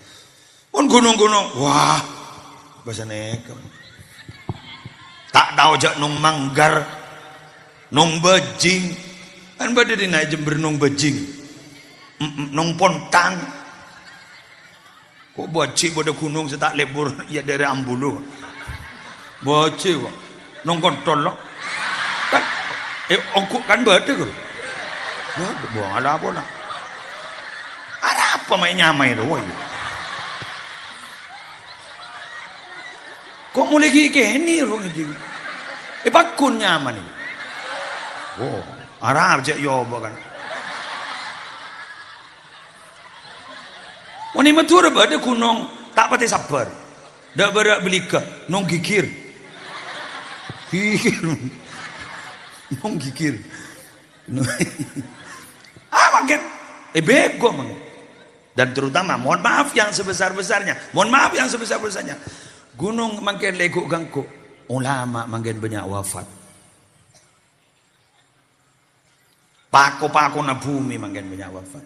Pun gunung-gunung, wah, bahasa nek. Tak tahu jak nung Manggar, nung Bejing, kan pada di naik Jember nung Bejing, nung Pontang. Kok bocil pada gunung setak lebur ya dari Ambulu. Bocil kok. Nong kontol lo kan ongkuk kan bade kan buang ada apa lah ada apa main nyamai itu woy. Kok mulai gini lo pakun nyaman ini oh Arab cek yoba kan wani matur bade gunung tak pati sabar dak berak belika nong gigir gigir makin bego makin. Dan terutama mohon maaf yang sebesar-besarnya gunung makin leguk gangku ulama makin banyak wafat pako-pako na bumi makin banyak wafat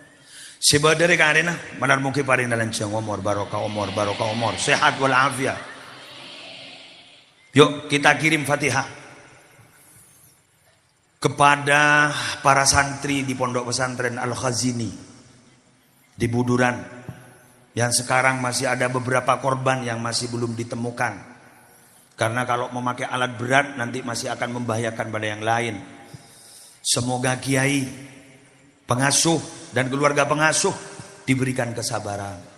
sebadari karena manar mungkin paling dalam ceng umur barokah umur sehat walafiat. Yuk kita kirim Fatihah kepada para santri di Pondok Pesantren Al-Khazini di Buduran yang sekarang masih ada beberapa korban yang masih belum ditemukan karena kalau memakai alat berat nanti masih akan membahayakan pada yang lain. Semoga kiai, pengasuh dan keluarga pengasuh diberikan kesabaran.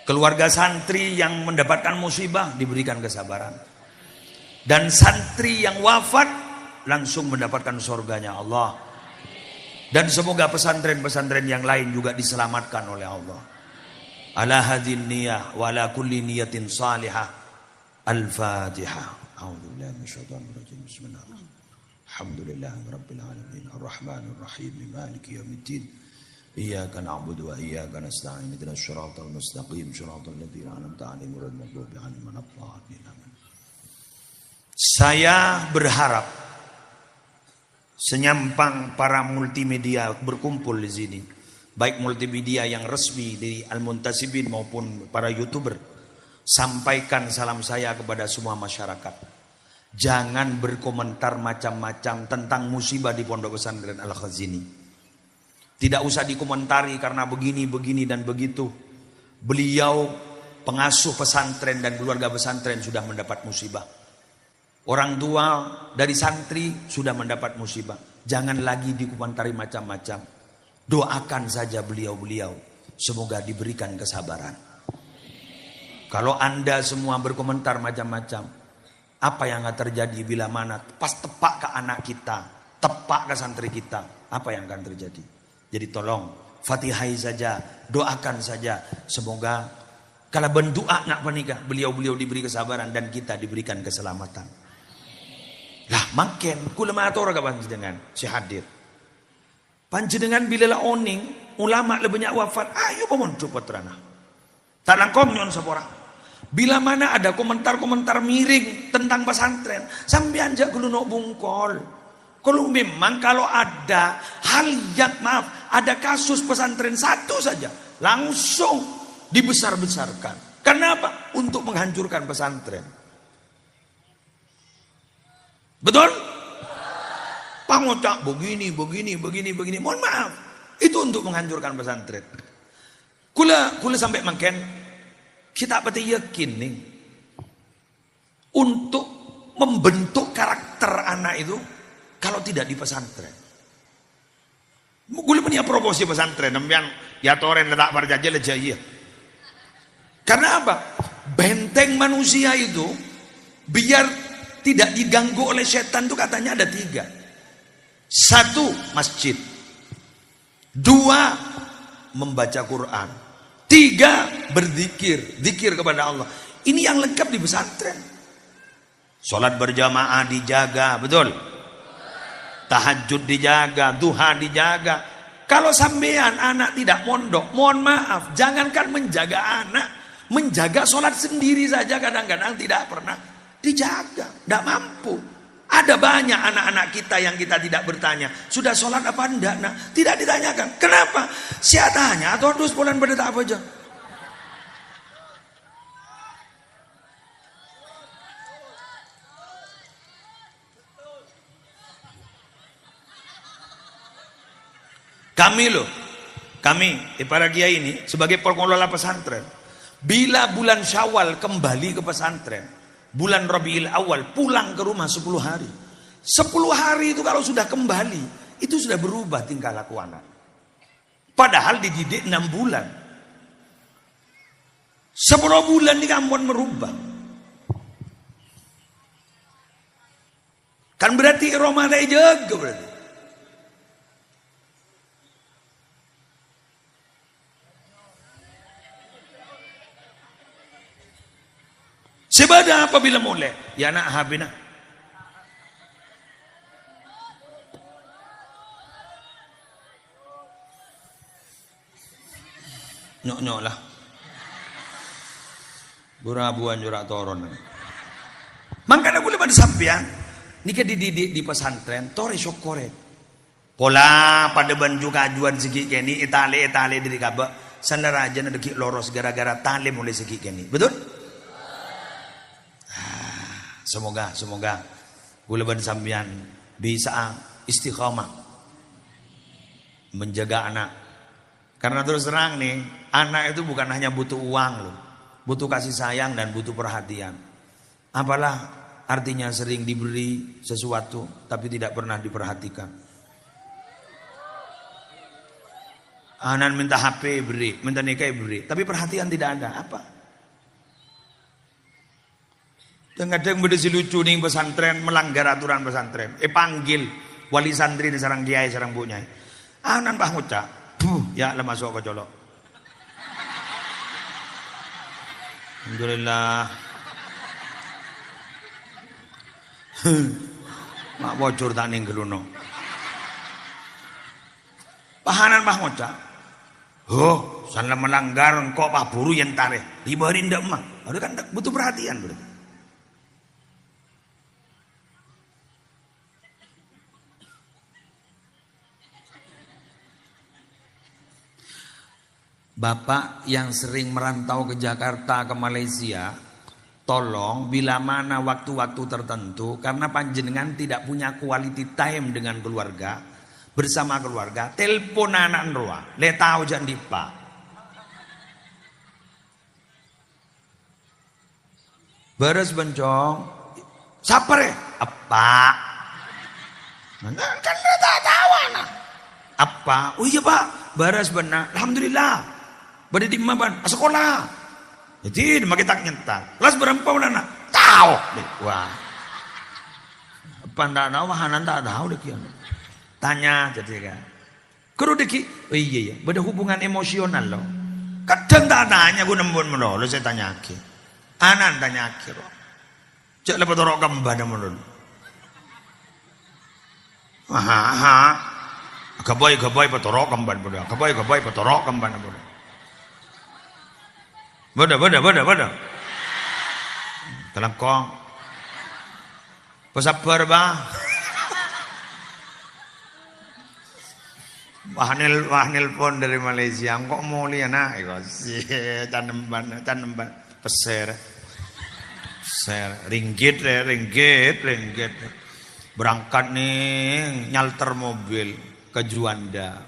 Keluarga santri yang mendapatkan musibah diberikan kesabaran. Dan santri yang wafat langsung mendapatkan surganya Allah. Dan semoga pesantren-pesantren yang lain juga diselamatkan oleh Allah. Ala hadhin niyah wa ala kulli niyatin salihah. Al-Fatihah. A'udzubillahi minasyaitonir rajim. Bismillahirrahmanirrahim. Alhamdulillahirabbil alamin. Arrahmanir rahim. Maliki yaumiddin. Iyyaka na'budu wa iyyaka nasta'in ihdinas siratal mustaqim siratal ladzina an'amta 'alaihim ghairil maghdubi 'alaihim waladdallin. Saya berharap senyampang para multimedia berkumpul di sini, baik multimedia yang resmi dari Al-Muntasibin maupun para YouTuber, sampaikan salam saya kepada semua masyarakat. Jangan berkomentar macam-macam tentang musibah di Pondok Pesantren Al-Khazini. Tidak usah dikomentari karena begini dan begitu. Beliau pengasuh pesantren dan keluarga pesantren sudah mendapat musibah. Orang tua dari santri sudah mendapat musibah. Jangan lagi dikomentari macam-macam. Doakan saja beliau-beliau. Semoga diberikan kesabaran. Kalau Anda semua berkomentar macam-macam, apa yang akan terjadi bila mana pas tepak ke anak kita, tepak ke santri kita, apa yang akan terjadi? Jadi tolong Fatihai saja, doakan saja. Semoga kalau berdoa nak panikah, beliau-beliau diberi kesabaran dan kita diberikan keselamatan. Lah makin kula matur ka panjenengan si hadir. Panjenengan bila la oning ulama le banyak wafat, ayo pamon putrana. Tak langkong nyon seorang. Bila mana ada komentar-komentar miring tentang pesantren, sampean jak kudu nok bungkol. Kalau memang kalau ada hal yang ada kasus pesantren satu saja, langsung dibesar-besarkan. Kenapa? Untuk menghancurkan pesantren. Betul? Pangocak begini. Mohon maaf. Itu untuk menghancurkan pesantren. Kula sampai makin kita pati yakin nih untuk membentuk karakter anak itu kalau tidak di pesantren. Kula punya proposi pesantren, nampian ya toren letak berjajah lejaya. Karena apa? Benteng manusia itu biar tidak diganggu oleh setan itu katanya ada 3. 1, masjid. 2, membaca Quran. 3, berzikir, zikir kepada Allah. Ini yang lengkap di pesantren. Sholat berjamaah dijaga, betul? Tahajud dijaga, duha dijaga. Kalau sampean anak tidak mondok, mohon maaf, jangankan menjaga anak, menjaga sholat sendiri saja kadang-kadang tidak pernah dijaga, tidak mampu. Ada banyak anak-anak kita yang kita tidak bertanya, sudah sholat apa enggak? Nah, tidak ditanyakan. Kenapa? Siatanya atau dus bulan berdetak apa aja. Kami para kiai ini sebagai pengelola pesantren, bila bulan Syawal kembali ke pesantren, bulan Rabiul Awal pulang ke rumah 10 hari. 10 hari itu kalau sudah kembali, itu sudah berubah tingkah laku anak. Padahal dididik 6 bulan. 10 bulan ini kampung merubah. Kan berarti Ramadan jaga berarti. Sebadah apabila mulai, ya nak habina. Nyok lah. Burabuan jurak toron. Makanya boleh pada sampean, nika dididik di pesantren, tori syokore. Pola pada banju kajuan segi keni, etale dari kabak, sandaraja nadeki loros gara-gara tale mulai segi keni, betul? Semoga bulan sampean bisa istiqamah menjaga anak. Karena terus terang nih, anak itu bukan hanya butuh uang loh, butuh kasih sayang dan butuh perhatian. Apalah artinya sering diberi sesuatu tapi tidak pernah diperhatikan. Anak minta HP beri, minta nikah beri, tapi perhatian tidak ada. Apa? Kadang berdesi lucu nih pesantren melanggar aturan pesantren. Panggil wali santri di sarang kiai sarang bunyai. Anan bah ngucap, ya lemah masuk ke colok. Alhamdulillah. Mak bocor tak ning geluno. Pahanan bah ngucap. Sana melanggar kok pak buru yang tareh. Dibarin ndak mah. Ada kan butuh perhatian berarti. Bapak yang sering merantau ke Jakarta, ke Malaysia, tolong bila mana waktu-waktu tertentu, karena panjenengan tidak punya quality time dengan keluarga, bersama keluarga, telepon anak roa, le tahu jangan dipa. Beres bencong, saper ya? Apa? Kan tak tahu anak. Apa? Oh iya pak, beres benar. Alhamdulillah. Bade di maban, sekolah. Jadi makin tak nyentak. Kelas berapa anak? Tahu. Wah. Apa ndak tahu? Hanan tak tahu deh kian. Tanya jadi kan. Kero deki. Oh iya ya. Bada hubungan emosional loh. Kadang tak tanya gue nembon menolo saya tanya ke. Anan tanya ke. Cek lepas torok kembana menolo. Aha. Gabai petorok kemban bodoh. Gabai petorok kemban bodoh. Bodoh. Telengkong. Pesabar bah. Wah nelpon dari Malaysia. Kok mau lihat nak? Canemban. Peser. Ringgit. Berangkat nih nyalter mobil ke Juanda.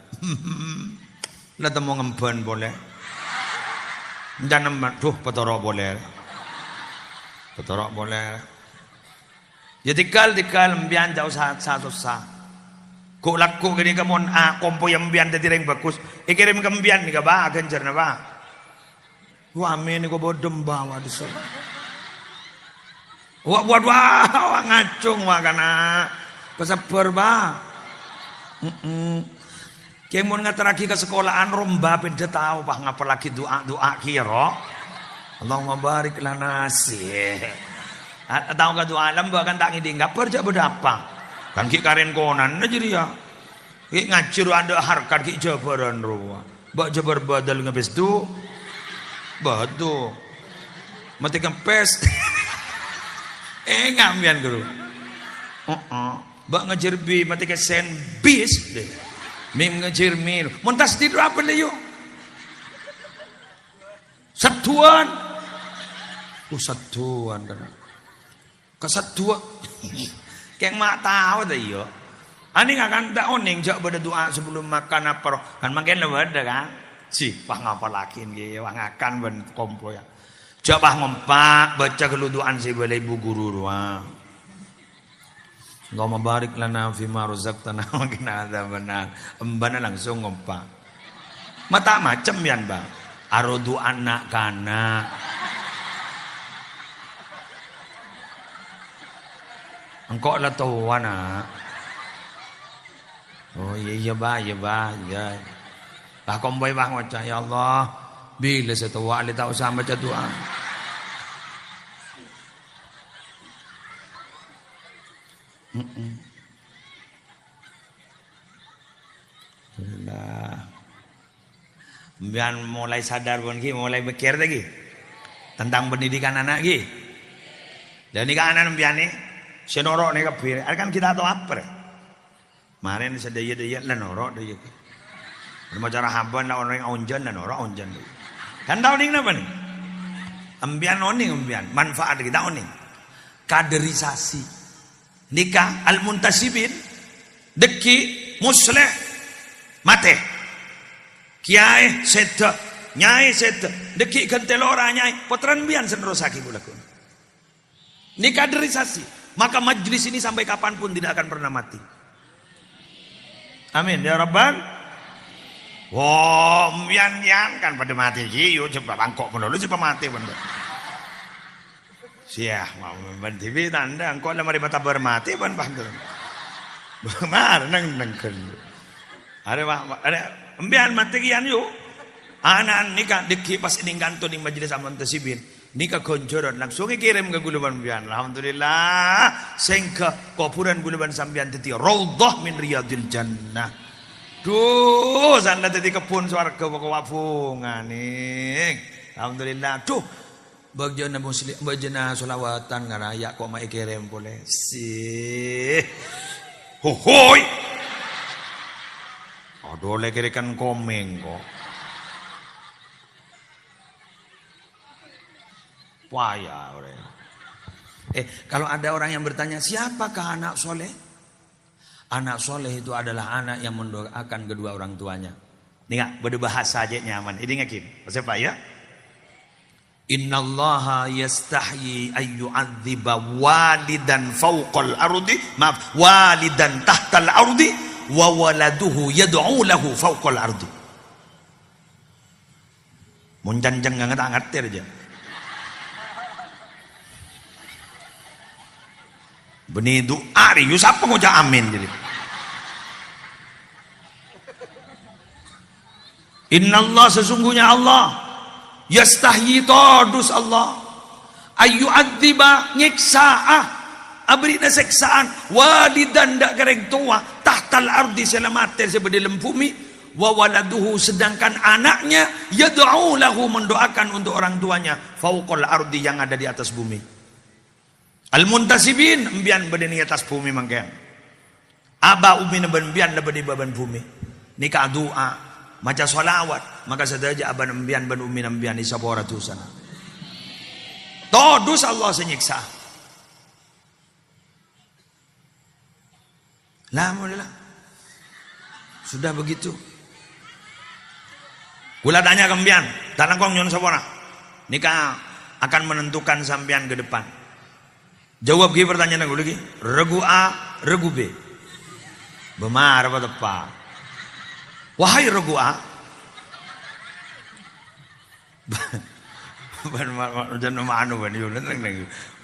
Lah temu ngemban boleh. Canemban. Petorok boleh. Ya tikal mbian jauh satu sah. Kok laku gini kamon kompo yang mbian tadi ring bagus. Kirim ke mbian nih ba genjer na ba. Wah amin ko bodem bawa di sana. Wah ngacung wah kana. Pesabar ba. Kemon ngateraki ke sekolahan romba pede tahu bah ngapa lagi doa kira. Allahumma barik lana sih. Tahu ka doa alam bahkan tak ngidi enggak perja berapa. Kan ki karen konan aja dia. Ki ngacir ada harkat ki jabaran ruwa. Bak jabar badal ngabes tu. Batu. Mati kempes. Ngamian guru. Bak ngajar bi mati ke sen bis deh. Mim ngajar mil. Montas tidur apa deh yuk? Satuan. Satuan kan. Kesatuan. Kayak mak tahu dah yo. Ani akan tak oning jak berdoa sebelum makan apa kan makin lebih ada kan. Si pah ngapa lagi ni wang akan ben kompo ya. Jak pah ngompak baca keluduan si balai ibu guru ruang. Allahumma barik lana fima razaqtana wa qina adzabannar. Embana langsung ngompak. Mata macam yan bang. Arodu anak kana. Engkau lah tahu mana. Oh iya bah. Lah komboy bah ngocah ya Allah. Bila saya tahu ali tak usah baca doa. Biar mulai sadar pun ki, mulai mikir lagi tentang pendidikan anak ki. Dan ni kan anak biar ni. Senorok ni kabir, kan kita tahu apa? Kemarin sedaya lah norok dia. Bermacara haban lah orang onjan lah norok onjan. Kan tahu ni kenapa ni? Ambian oning, manfaat kita oning. Kaderisasi, nikah al-muntasibin, deki musleh, mate, kiai sedek, nyai sedek, deki kentelora nyai, potran bian senerusaki bulakun. Ini kaderisasi. Maka majlis ini sampai kapanpun tidak akan pernah mati. Amin ya Rabbal. Wah, yang kan pada mati kiyo coba bangkok menulu coba mati bener. Siah mau TV tanda engkau lah mari mata bermati ban bantul. Mar nang ken. Ada embian mati kian yuk. Anak nikah diki pas ini gantung di majlis aman tasibin. Nikah konjoran langsung kirim ke guluban bian. Alhamdulillah sehingga kuburan guluban sambian teti raudhah min riyadil jannah. Duh sana teti kebun swarga pokok wapungan nih. Alhamdulillah. Duh bagian muslim bagian solawatan ngaraya kok mai kirim boleh sih. Hohoi. Aduh le kirikan komeng kok. Payah orang. Kalau ada orang yang bertanya siapakah anak soleh? Anak soleh itu adalah anak yang mendoakan kedua orang tuanya. Nih berbahasa aja nyaman. Ini ngakim. Siapa ya? Innallaha yastahyi ayyu'adziba walidan fawqal ardi, maaf, walidan tahtal ardi wa waladuhu yad'u lahu fawqal ardi. Mun janjang ngangat-ngangat aja. Benih doa rius apa ngoja amin jadi. Innallah sesungguhnya Allah yastahyi tadus Allah ayu adziba nyiksa'ah abrina seksaan walidan dak kereng tua tahtal ardi selamater sebedi lempumi wa waladuhu, sedangkan anaknya yad'u lahu, mendoakan untuk orang tuanya, fauqal ardi, yang ada di atas bumi. Al-muntasibin embian berdeni atas bumi mangkean. Aba umi nembian lebih di baban bumi. Nikah doa, maca salawat, maka sadaja aba nembian ban umi nembian di sabora tusan. Todus Allah senyiksa. Alhamdulillah. Sudah begitu. Kula tanya kembian, tanah kong nyon sapora. Nikah akan menentukan sampean ke depan. Jawab ki pertanyaan aku lagi. Regu A, regu B. Benar apa tepat? Wahai regu A.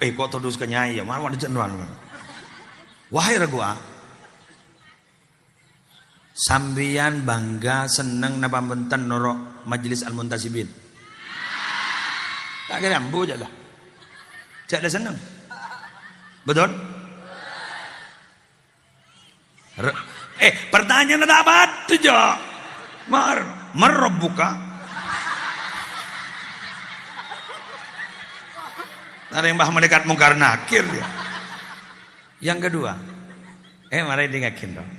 Kok terus kenyai ya? Mana ada jenuan? Wahai regu A. Sambian bangga seneng napa benten norok majelis al-muntasibin. Tak kira ambu aja lah. Cak ada seneng. Betul? Pertanyaan ada apa tuh jo? Merbuka. Ada yang bah mendekat mungkar nakir dia. Yang kedua, mari dengakin dong.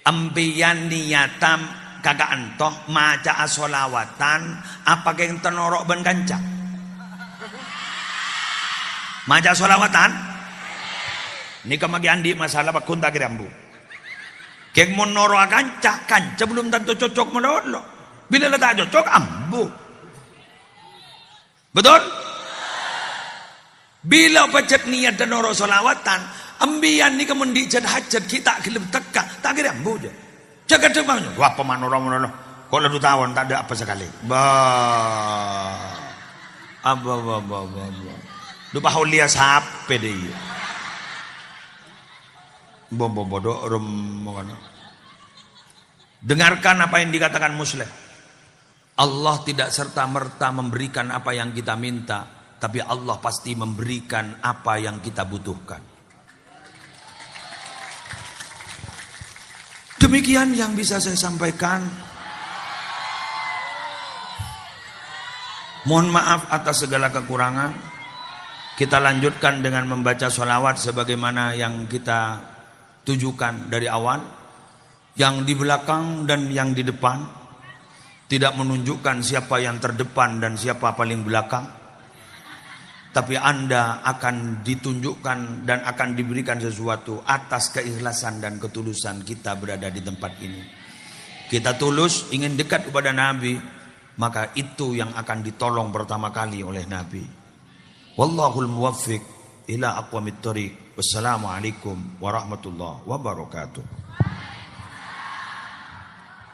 Ambiyan niyatam kagak antoh maca asolawatan apa yang tenorok ben kancak maca asolawatan ini kemagi andi masalah bakun tak kirambu keng monoro kancak kancak belum tentu cocok menolo bila tak cocok ambu betul bila pecet niat tenoro solawatan ambian ni kemundi jad hajat kita gelem teka tak kira ambu je jaga demangnya wah pemanoro kok lalu tawon tak ada apa sekali lupa haulia sape deh bodoh dengarkan apa yang dikatakan Muslim. Allah tidak serta-merta memberikan apa yang kita minta, tapi Allah pasti memberikan apa yang kita butuhkan. Demikian yang bisa saya sampaikan. Mohon maaf atas segala kekurangan. Kita lanjutkan dengan membaca sholawat sebagaimana yang kita tujukan dari awal. Yang di belakang dan yang di depan tidak menunjukkan siapa yang terdepan dan siapa paling belakang. Tapi Anda akan ditunjukkan dan akan diberikan sesuatu atas keikhlasan dan ketulusan kita berada di tempat ini. Kita tulus ingin dekat kepada Nabi, maka itu yang akan ditolong pertama kali oleh Nabi. Wallahul muwaffiq ila aqwamit thoriq. Wassalamualaikum warahmatullahi wabarakatuh.